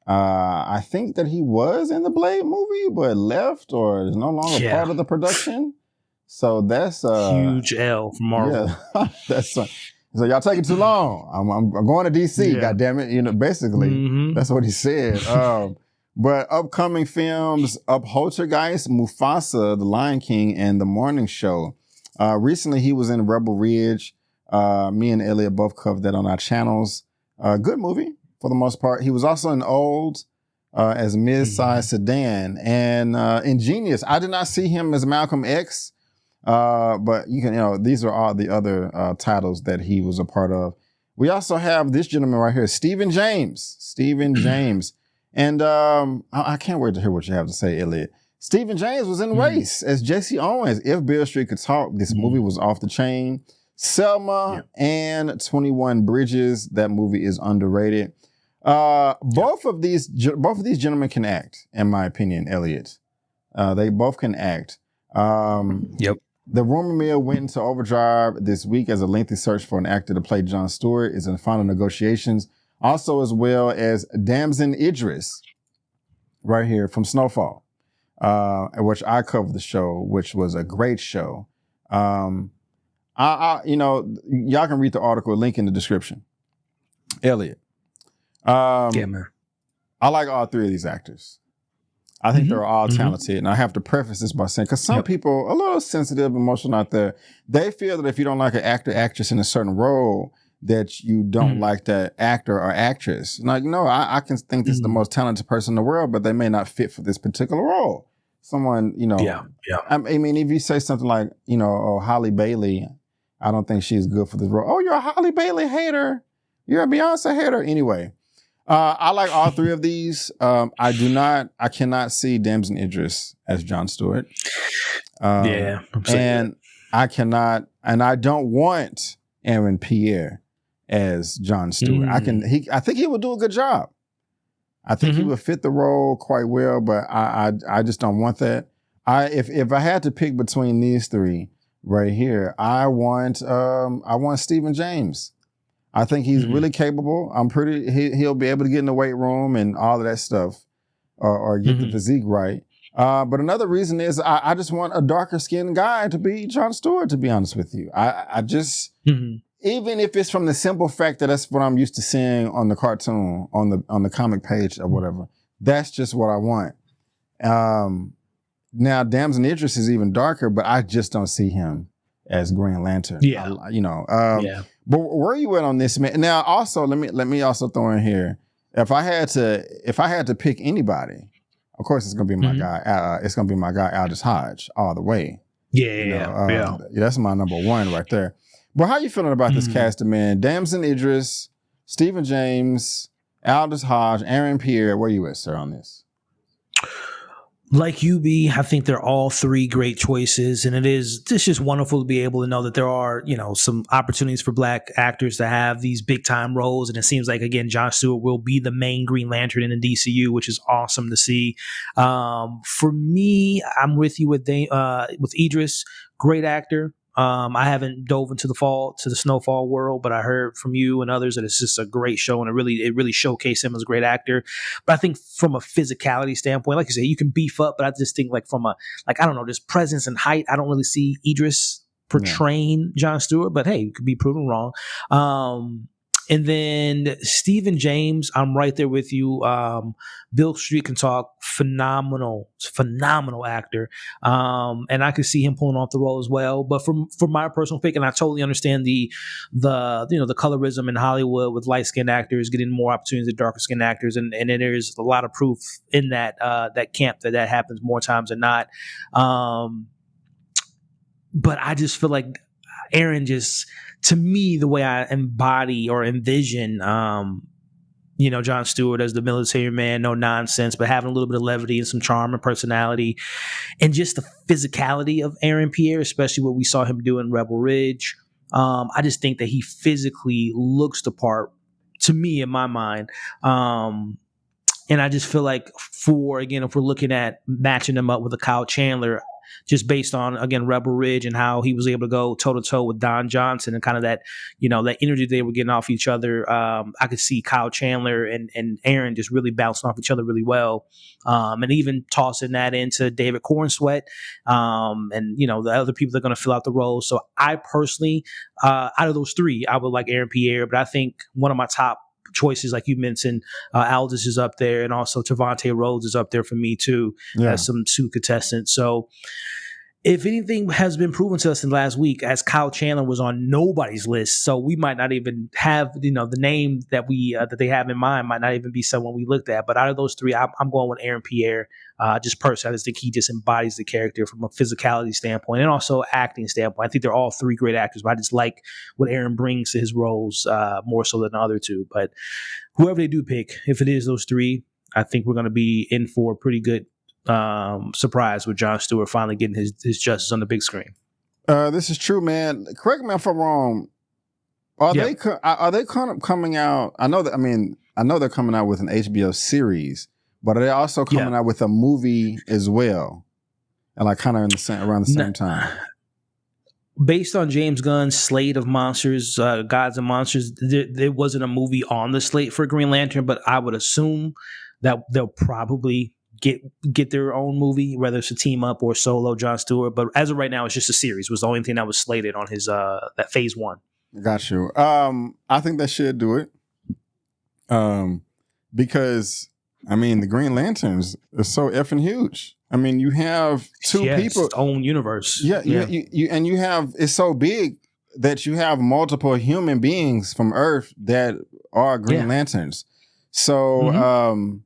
I think that he was in the Blade movie, but left or is no longer part of the production. So that's huge L from Marvel. Yeah, that's so y'all taking too long. I'm going to DC. God damn it! Basically, that's what he said. But upcoming films: Poltergeist, Mufasa, The Lion King, and The Morning Show. Recently, he was in Rebel Ridge. Me and Elliot both covered that on our channels. Good movie for the most part. He was also in Old as mid-sized sedan and Ingenious. I did not see him as Malcolm X. But these are all the other titles that he was a part of. We also have this gentleman right here, Stephen James. And I can't wait to hear what you have to say, Elliot. Stephen James was in Race as Jesse Owens. If Beale Street Could Talk, this movie was off the chain. Selma and 21 Bridges, that movie is underrated. Both of these gentlemen can act, in my opinion, Elliot. They both can act. The rumor mill went into overdrive this week as a lengthy search for an actor to play Jon Stewart is in final negotiations. Also, as well as Damson Idris, right here from Snowfall, which I covered the show, which was a great show. Y'all can read the article, link in the description. Elliot, man. I like all three of these actors. I think they're all talented. And I have to preface this by saying, because some people, a little sensitive, emotional out there, they feel that if you don't like an actor, actress in a certain role, that you don't like that actor or actress. Like, no, I can think this is the most talented person in the world, but they may not fit for this particular role. Someone, I mean, if you say something like, Halle Bailey, I don't think she's good for this role. Oh, you're a Halle Bailey hater. You're a Beyonce hater. Anyway. I like all three of these. I cannot see Damson Idris as Jon Stewart. And I cannot, and I don't want Aaron Pierre as Jon Stewart. I think he would do a good job. I think he would fit the role quite well, but I just don't want that. If I had to pick between these three right here, I want Stephen James. I think he's really capable. He'll be able to get in the weight room and all of that stuff, or get the physique right. But another reason is I just want a darker skinned guy to be Jon Stewart, to be honest with you. I just, even if it's from the simple fact that that's what I'm used to seeing on the cartoon, on the comic page or whatever, that's just what I want. Now, Damson Idris is even darker, but I just don't see him as Green Lantern. But where are you at on this, man? Now, also let me also throw in here. if I had to pick anybody, of course it's gonna be my guy. It's gonna be my guy Aldous Hodge all the way. Yeah. That's my number one right there. But how you feeling about this casting, man? Damson Idris, Stephen James, Aldous Hodge, Aaron Pierre. Where you at, sir, on this? Like you, B, I think they're all three great choices, and it's just wonderful to be able to know that there are, some opportunities for Black actors to have these big time roles. And it seems like, again, Jon Stewart will be the main Green Lantern in the DCU, which is awesome to see. For me, I'm with you with Idris, great actor. I haven't dove into the Snowfall world, but I heard from you and others that it's just a great show, and it really showcased him as a great actor. But I think from a physicality standpoint, like you say, you can beef up, but I just think I don't know, just presence and height, I don't really see Idris portraying Jon Stewart, but hey, it could be proven wrong. And then Stephen James, I'm right there with you. Bill Street can talk, phenomenal actor. And I could see him pulling off the role as well. But for my personal pick, and I totally understand the colorism in Hollywood with light skinned actors getting more opportunities than darker skinned actors, and there's a lot of proof in that camp that happens more times than not. But I just feel like Aaron just, to me, the way I embody or envision, Jon Stewart as the military man, no nonsense, but having a little bit of levity and some charm and personality, and just the physicality of Aaron Pierre, especially what we saw him do in Rebel Ridge. I just think that he physically looks the part, to me, in my mind. And I just feel like if we're looking at matching him up with a Kyle Chandler, just based on, again, Rebel Ridge and how he was able to go toe-to-toe with Don Johnson and kind of that, that energy they were getting off each other. I could see Kyle Chandler and Aaron just really bouncing off each other really well. And even tossing that into David Cornsweet and, the other people that are going to fill out the roles. So I personally, out of those three, I would like Aaron Pierre, but I think one of my top choices, like you mentioned, Aldous is up there, and also Trevante Rhodes is up there for me too, as some two contestants. So if anything has been proven to us in the last week, as Kyle Chandler was on nobody's list, so we might not even have, the name that they have in mind might not even be someone we looked at. But out of those three, I'm going with Aaron Pierre. Just personally, I just think he just embodies the character from a physicality standpoint and also acting standpoint. I think they're all three great actors, but I just like what Aaron brings to his roles more so than the other two. But whoever they do pick, if it is those three, I think we're going to be in for a pretty good surprise with Jon Stewart finally getting his justice on the big screen. This is true, man. Correct me if I'm wrong. Are they kind of coming out? I know they're coming out with an HBO series, but are they also coming out with a movie as well? And like kind of around the same time. Based on James Gunn's slate of monsters, Gods and Monsters, there wasn't a movie on the slate for Green Lantern, but I would assume that they'll probably get their own movie, whether it's a team up or solo Jon Stewart. But as of right now, it's just a series. Was the only thing that was slated on his that phase 1. Got you. I think they should do it. Because the Green Lanterns are so effing huge. You have two people, its own universe. You have, it's so big that you have multiple human beings from Earth that are Green Lanterns. So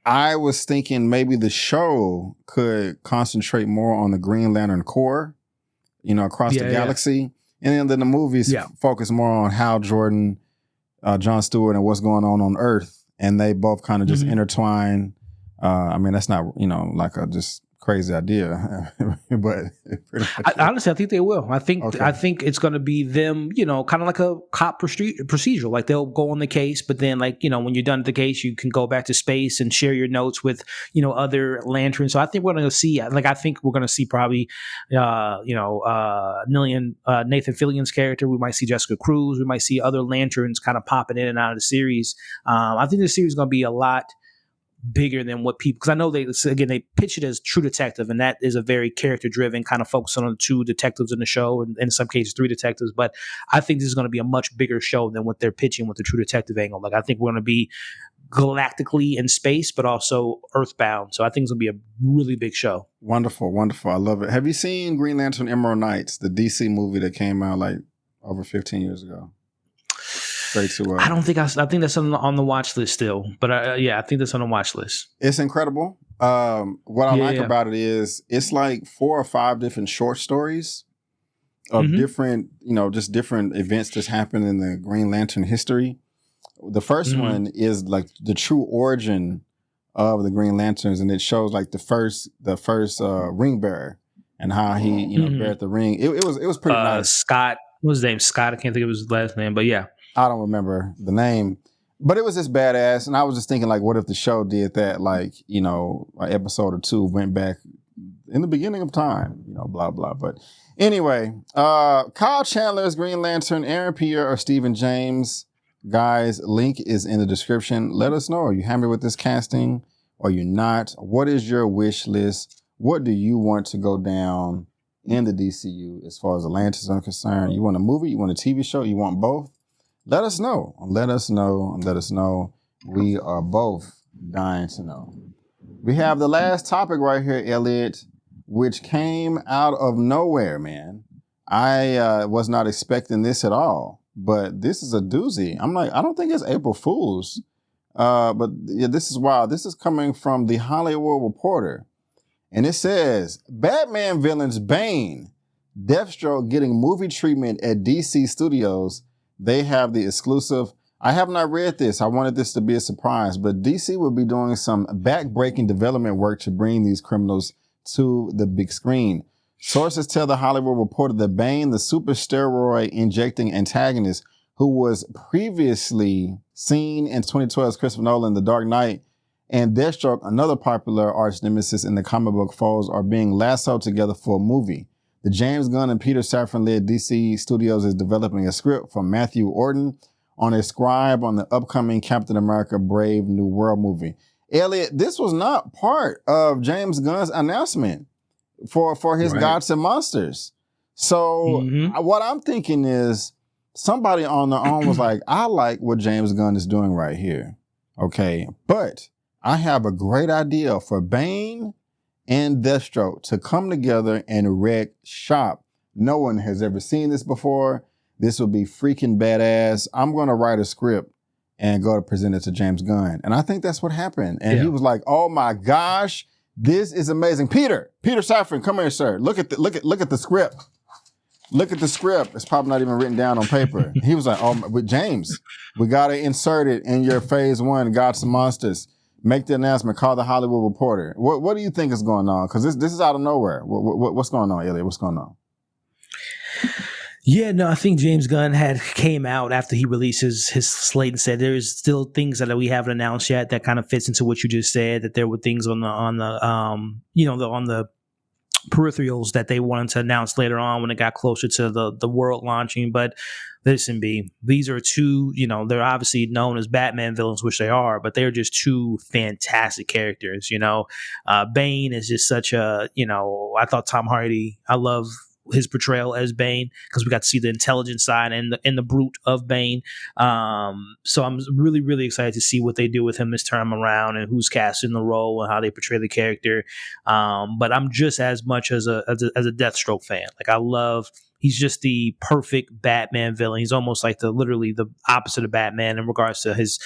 I was thinking maybe the show could concentrate more on the Green Lantern Corps, across the galaxy. And then the movies focus more on Hal Jordan, Jon Stewart, and what's going on Earth. And they both kind of just intertwine. That's not, like a just crazy idea, but honestly, I think they will. I think it's going to be them, kind of like a cop procedural. Like they'll go on the case, but then when you're done with the case, you can go back to space and share your notes with, other lanterns. So I think we're going to see, probably, Nathan Fillion's character. We might see Jessica Cruz. We might see other lanterns kind of popping in and out of the series. I think the series is going to be a lot bigger than what people, because I know they pitch it as True Detective, and that is a very character driven kind of focus on the 2 detectives in the show, and in some cases 3 detectives. But I think this is going to be a much bigger show than what they're pitching with the True Detective angle. Like I think we're going to be galactically in space, but also earthbound. So I think it's going to be a really big show. Wonderful. I love it. Have you seen Green Lantern Emerald Knights, the DC movie that came out like over 15 years ago? straight to. I don't think I think that's on the watch list still, but I think that's on the watch list. It's incredible. What I like about it is it's like 4 or 5 different short stories of different, just different events that's happened in the Green Lantern history. The first one is like the true origin of the Green Lanterns, and it shows like the first ring bearer and how he bared the ring. It was pretty nice. Scott, what was his name? Scott. I can't think of his last name, but yeah, I don't remember the name, but it was just badass. And I was just thinking, like, what if the show did that? Like, an episode or 2 went back in the beginning of time, blah blah. But anyway, Kyle Chandler's Green Lantern, Aaron Pierre or Stephen James. Guys, link is in the description. Let us know. Are you happy with this casting? Or you not? What is your wish list? What do you want to go down in the DCU as far as the Lanterns are concerned? You want a movie? You want a TV show? You want both? Let us know. Let us know. Let us know. We are both dying to know. We have the last topic right here, Elliot, which came out of nowhere, man. I was not expecting this at all. But this is a doozy. I'm like, I don't think it's April Fool's. But yeah, this is wild. This is coming from the Hollywood Reporter. And it says, Batman villains Bane, Deathstroke getting movie treatment at DC Studios. They have the exclusive. I have not read this. I wanted this to be a surprise. But DC will be doing some back-breaking development work to bring these criminals to the big screen. Sources tell the Hollywood Reporter that Bane, the super steroid injecting antagonist who was previously seen in 2012's Christopher Nolan, The Dark Knight, and Deathstroke, another popular arch nemesis in the comic book foes, are being lassoed together for a movie. The James Gunn and Peter Safran-led DC Studios is developing a script from Matthew Orton on a scribe on the upcoming Captain America Brave New World movie. Elliot, this was not part of James Gunn's announcement for his Gods and Monsters. So what I'm thinking is somebody on their own was like, I like what James Gunn is doing right here. Okay. But I have a great idea for Bane and Deathstroke to come together and wreck shop. No one has ever seen this before. This will be freaking badass. I'm going to write a script and go to present it to James Gunn. And I think that's what happened. And he was like, oh my gosh, this is amazing. Peter Safran, come here, sir. Look at the script. Look at the script. It's probably not even written down on paper. He was like, oh, but James, we got to insert it in your phase 1, Gods and Monsters. Make the announcement, call the Hollywood Reporter. What do you think is going on? Because this is out of nowhere. What's going on, Elliot? What's going on? Yeah, no, I think James Gunn came out after he released his slate and said there is still things that we haven't announced yet that kind of fits into what you just said, that there were things on the peripherals that they wanted to announce later on when it got closer to the world launching. But listen, B, these are two, they're obviously known as Batman villains, which they are, but they're just two fantastic characters. Bane is just such a, I thought Tom Hardy, I love his portrayal as Bane because we got to see the intelligent side and the brute of Bane. So I'm really, really excited to see what they do with him this time around and who's casting the role and how they portray the character. But I'm just as much as a Deathstroke fan. Like he's just the perfect Batman villain. He's almost like literally the opposite of Batman in regards to his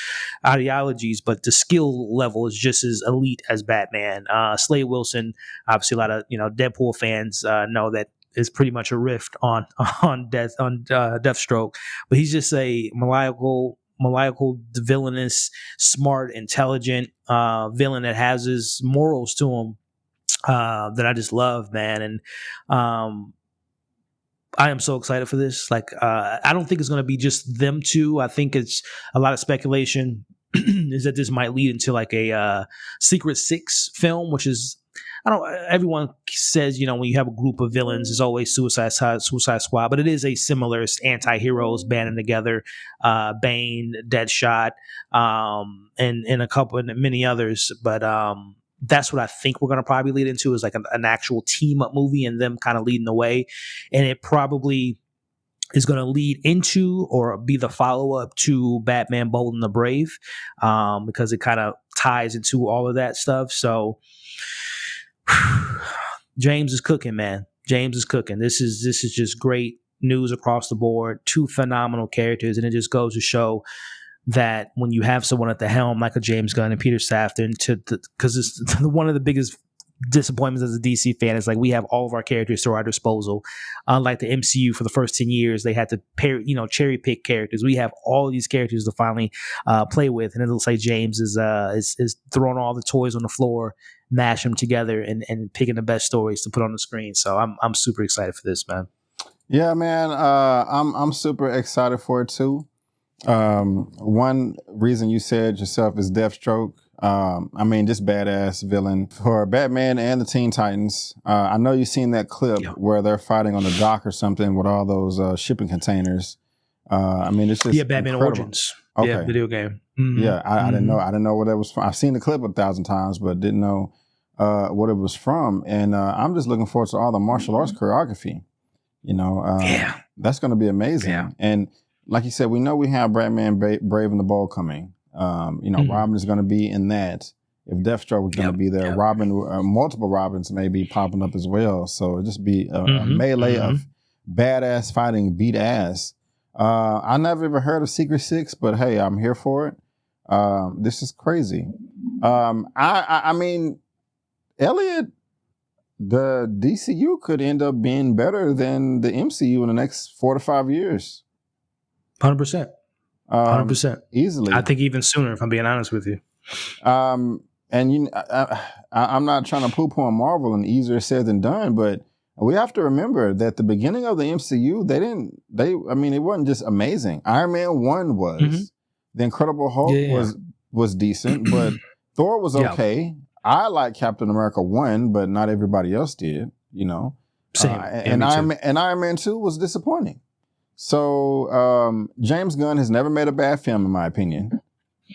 ideologies, but the skill level is just as elite as Batman. Slade Wilson, obviously a lot of Deadpool fans know that is pretty much a rift on Deathstroke, but he's just a maniacal, villainous, smart, intelligent villain that has his morals to him that I just love, man. And I am so excited for this. Like, I don't think it's going to be just them two. I think it's a lot of speculation is that this might lead into like a Secret Six film, which is, everyone says, when you have a group of villains, it's always Suicide Squad, but it is a similar anti-heroes banding together, Bane, Deadshot, and many others. But that's what I think we're going to probably lead into is like an actual team up movie and them kind of leading the way. And it probably is going to lead into or be the follow-up to Batman Bold and the Brave, because it kind of ties into all of that stuff. So James is cooking, man. James is cooking. This is just great news across the board, two phenomenal characters, and it just goes to show that when you have someone at the helm like a James Gunn and Peter Safran, because it's one of the biggest disappointments as a DC fan is like we have all of our characters to our disposal. Unlike the MCU for the first 10 years, they had to cherry pick characters. We have all of these characters to finally play with, and it looks like James is throwing all the toys on the floor, mash them together, and picking the best stories to put on the screen. So I'm super excited for this, man. Yeah, man. I'm super excited for it too. One reason you said yourself is Deathstroke. I mean, just badass villain for Batman and the Teen Titans. I know you've seen that clip where they're fighting on the dock or something with all those shipping containers. I mean, it's just Batman incredible. Origins. Okay. Yeah, video game. Yeah, I didn't know. I didn't know what that was from. I've seen the clip 1,000 times, but didn't know what it was from. And I'm just looking forward to all the martial arts choreography. You know, that's going to be amazing. Yeah. And like you said, we know we have Batman Brave and the Bold coming. Robin is going to be in that. If Deathstroke is going to be there, Robin, multiple Robins may be popping up as well. So it'll just be a melee of badass fighting, beat ass. I never even heard of Secret Six, but hey, I'm here for it. This is crazy. I mean, Elliot, the DCU could end up being better than the MCU in the next 4 to 5 years. 100%. 100%. Easily. I think even sooner, if I'm being honest with you. And I'm not trying to poo-poo on Marvel, and easier said than done, but we have to remember that the beginning of the MCU, it wasn't just amazing. Iron Man 1 was. The Incredible Hulk was decent, but Thor was okay. I like Captain America 1, but not everybody else did, you know. Same. And Iron Man 2 was disappointing. So James Gunn has never made a bad film, in my opinion.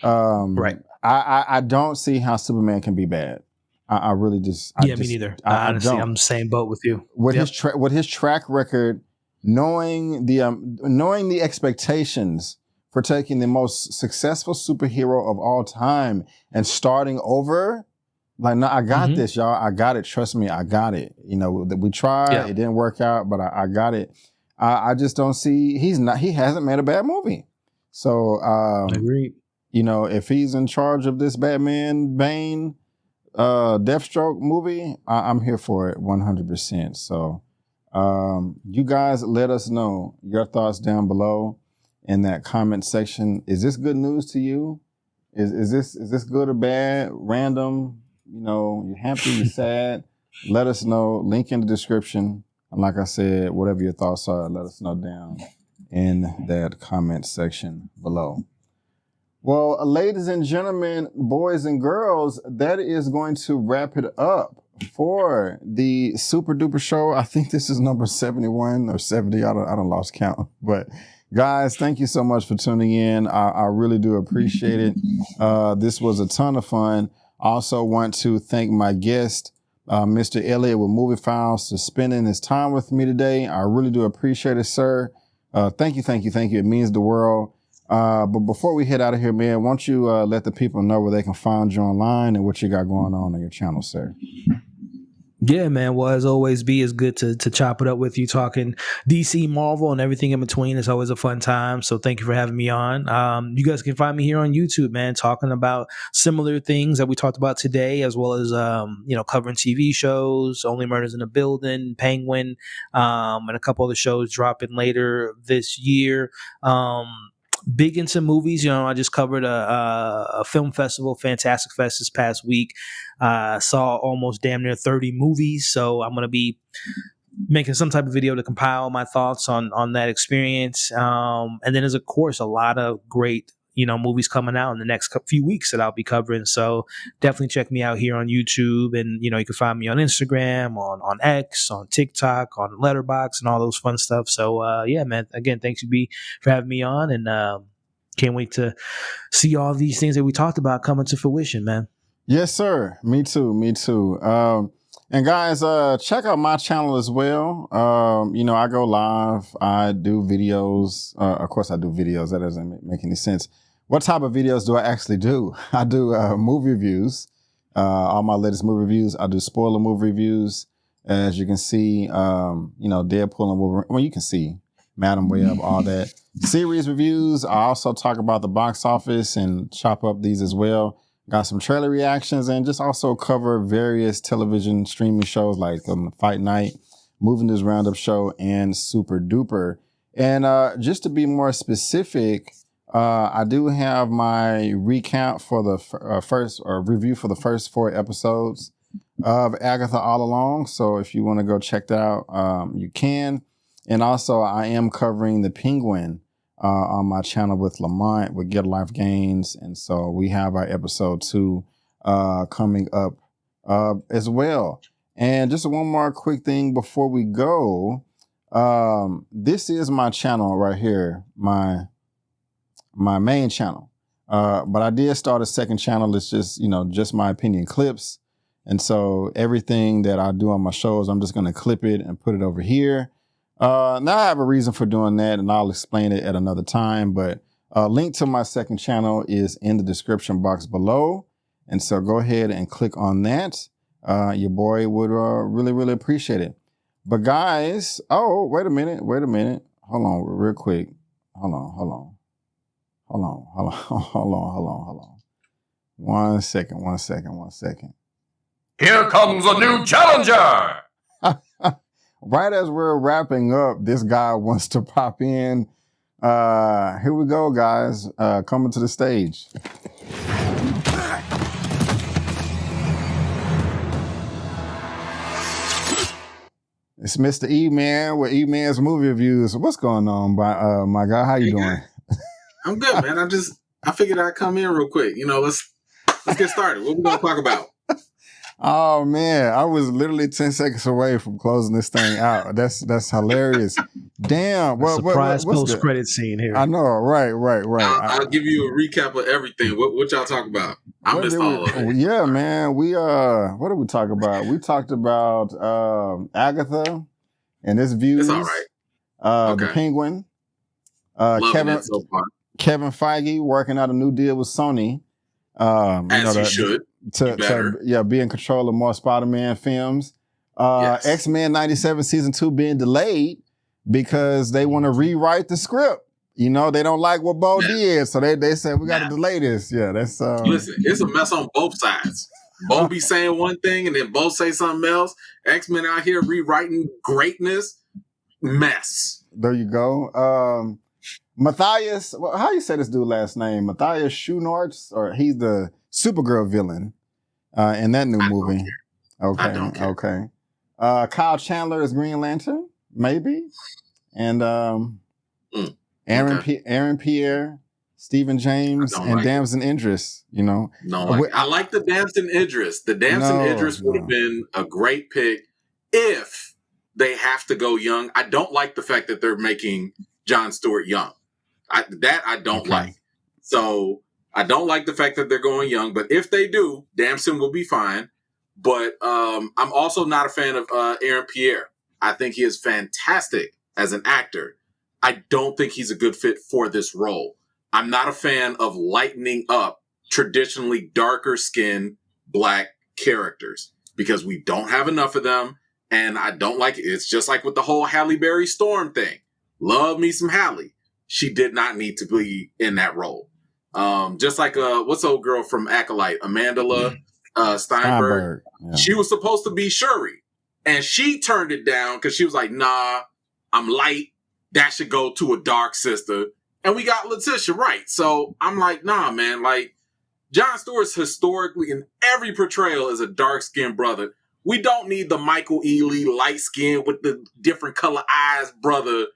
Right. I don't see how Superman can be bad. I really just... me neither. Honestly, I'm the same boat with you. With his track record, knowing the expectations for taking the most successful superhero of all time and starting over, like, no, I got this, y'all. I got it. Trust me, I got it. You know, we tried, it didn't work out, but I got it. I just don't see, he hasn't made a bad movie. So, agreed. You know, if he's in charge of this Batman, Bane, Deathstroke movie, I'm here for it 100%. So, you guys let us know your thoughts down below in that comment section. Is this good news to you? Is this good or bad? Random? You know, you're happy, you're sad? Let us know. Link in the description. And like I said, whatever your thoughts are, let us know down in that comment section below. Well, ladies and gentlemen, boys and girls, that is going to wrap it up for the Super Duper Show. I think this is number 71 or 70. I don't lost count. But guys, thank you so much for tuning in. I really do appreciate it. This was a ton of fun. I also want to thank my guest, Mr. Elliot with Movie Files, for spending his time with me today. I really do appreciate it, sir. Thank you. It means the world. But before we head out of here, man, why don't you let the people know where they can find you online and what you got going on your channel, sir? Yeah, man. Well, as always, it's good to chop it up with you, talking DC, Marvel, and everything in between. It's always a fun time. So thank you for having me on. You guys can find me here on YouTube, man, talking about similar things that we talked about today, as well as, covering TV shows, Only Murders in the Building, Penguin, and a couple other shows dropping later this year. Big into movies. You know, I just covered a film festival, Fantastic Fest, this past week. Saw almost damn near 30 movies. So I'm going to be making some type of video to compile my thoughts on that experience. And then there's, of course, a lot of great, movies coming out in the next few weeks that I'll be covering. So definitely check me out here on YouTube. And, you can find me on Instagram, on X, on TikTok, on Letterboxd, and all those fun stuff. So, yeah, man, again, thanks for having me on. And can't wait to see all these things that we talked about coming to fruition, man. Yes, sir. Me too. And guys, check out my channel as well. I go live. I do videos. Of course, I do videos. That doesn't make any sense. What type of videos do I actually do? I do movie reviews. All my latest movie reviews. I do spoiler movie reviews. As you can see, Deadpool and Wolverine. Well, you can see. Madam Web, all that. Series reviews. I also talk about the box office and chop up these as well. Got some trailer reactions and just also cover various television streaming shows like Fight Night, Movie News Roundup Show, and Super Duper. And just to be more specific, I do have my recount for the first or review for the first 4 episodes of Agatha All Along. So if you want to go check that out, you can. And also I am covering the Penguin on my channel with Lamont with Get Life Gains. And so we have our episode 2 coming up as well. And just one more quick thing before we go. This is my channel right here, my main channel. But I did start a second channel. It's just, just my opinion clips. And so everything that I do on my shows, I'm just going to clip it and put it over here. Now I have a reason for doing that, and I'll explain it at another time. But link to my second channel is in the description box below. And so go ahead and click on that. Your boy would really, really appreciate it. But guys, wait a minute. Hold on real quick. Hold on. One second. Here comes a new challenger. Right as we're wrapping up, this guy wants to pop in. Here we go, guys. Coming to the stage. It's Mr. E-Man with E-Man's movie reviews. What's going on, my guy? How you doing? I'm good, man. I figured I'd come in real quick. Let's get started. What we gonna talk about? Oh man, I was literally 10 seconds away from closing this thing out. That's hilarious. Damn. Surprise post-credit scene here. I know, right. I'll give you a recap of everything. What y'all talk about? I missed all of it. Yeah, man. We what did we talk about? We talked about Agatha and his views. It's all right. The Penguin. Loving it so far. Kevin Feige working out a new deal with Sony. As he should. To be in control of more Spider-Man films. Yes. X-Men 97 season 2 being delayed because they want to rewrite the script. They don't like what Bo did, so they said we got to delay this. Yeah, that's listen, it's a mess on both sides. Bo be saying one thing and then Bo say something else. X-Men out here rewriting greatness. Mess. There you go. Matthias, how you say this dude last name? Matthias Schoenaerts, or he's the Supergirl villain in that new movie. Okay. Kyle Chandler is Green Lantern, maybe, and Aaron Pierre, Stephen James, and Damson Idris. I like the Damson Idris. The Damson Idris would have been a great pick if they have to go young. I don't like the fact that they're making Jon Stewart young. I don't like. So I don't like the fact that they're going young, but if they do, Damson will be fine. But I'm also not a fan of Aaron Pierre. I think he is fantastic as an actor. I don't think he's a good fit for this role. I'm not a fan of lightening up traditionally darker skinned Black characters because we don't have enough of them. And I don't like it. It's just like with the whole Halle Berry Storm thing. Love me some Halle. She did not need to be in that role. Just like what's the old girl from Acolyte, Amanda Steinberg. Yeah. She was supposed to be Shuri, and she turned it down because she was like, "Nah, I'm light. That should go to a dark sister." And we got Letitia right. So I'm like, "Nah, man. Like Jon Stewart's historically in every portrayal is a dark skinned brother. We don't need the Michael Ealy light skin with the different color eyes brother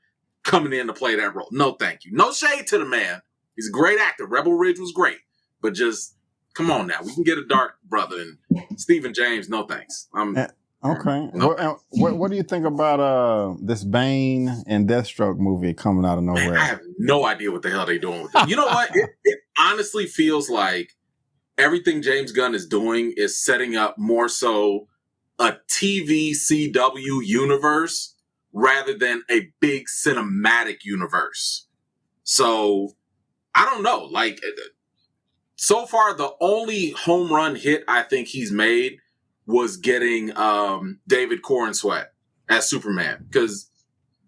coming in to play that role. No, thank you. No shade to the man. He's a great actor. Rebel Ridge was great. But just, come on now. We can get a dark brother. And Stephen James, no thanks. Okay. No. What do you think about this Bane and Deathstroke movie coming out of nowhere? Man, I have no idea what the hell they're doing with it. You know what? It honestly feels like everything James Gunn is doing is setting up more so a TV CW universe rather than a big cinematic universe. So I don't know. Like, so far, the only home run hit I think he's made was getting David Corenswet as Superman. Because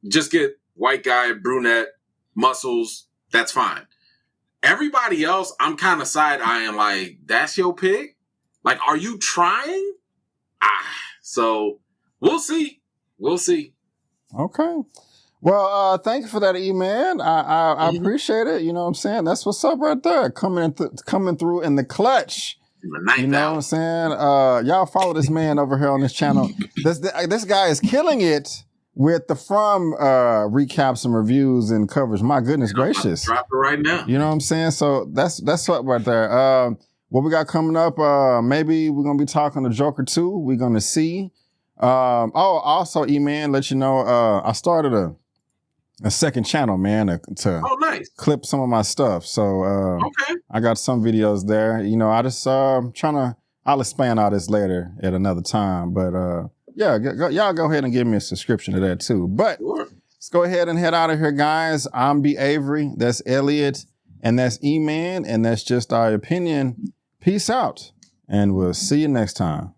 just get white guy, brunette, muscles, that's fine. Everybody else, I'm kind of side-eyeing like, that's your pick? Like, are you trying? So we'll see. We'll see. Okay. Well, thank you for that, E-Man. I appreciate it. You know what I'm saying? That's what's up right there. Coming through in the clutch. You know what I'm saying? Y'all follow this man over here on this channel. This guy is killing it with the From recaps and reviews and coverage. My goodness gracious. Drop it right now. You know what I'm saying? So that's what right there. What we got coming up, maybe we're going to be talking to Joker 2. We're going to see. Also, E-Man, let you know, I started a second channel, man, to nice. clip some of my stuff. So okay. I got some videos there. You know, I just I'll expand all this later at another time. But yeah, y'all go ahead and give me a subscription to that too. But let's go ahead and head out of here, guys. I'm B. Avery. That's Elliot. And that's E-Man. And that's just our opinion. Peace out. And we'll see you next time.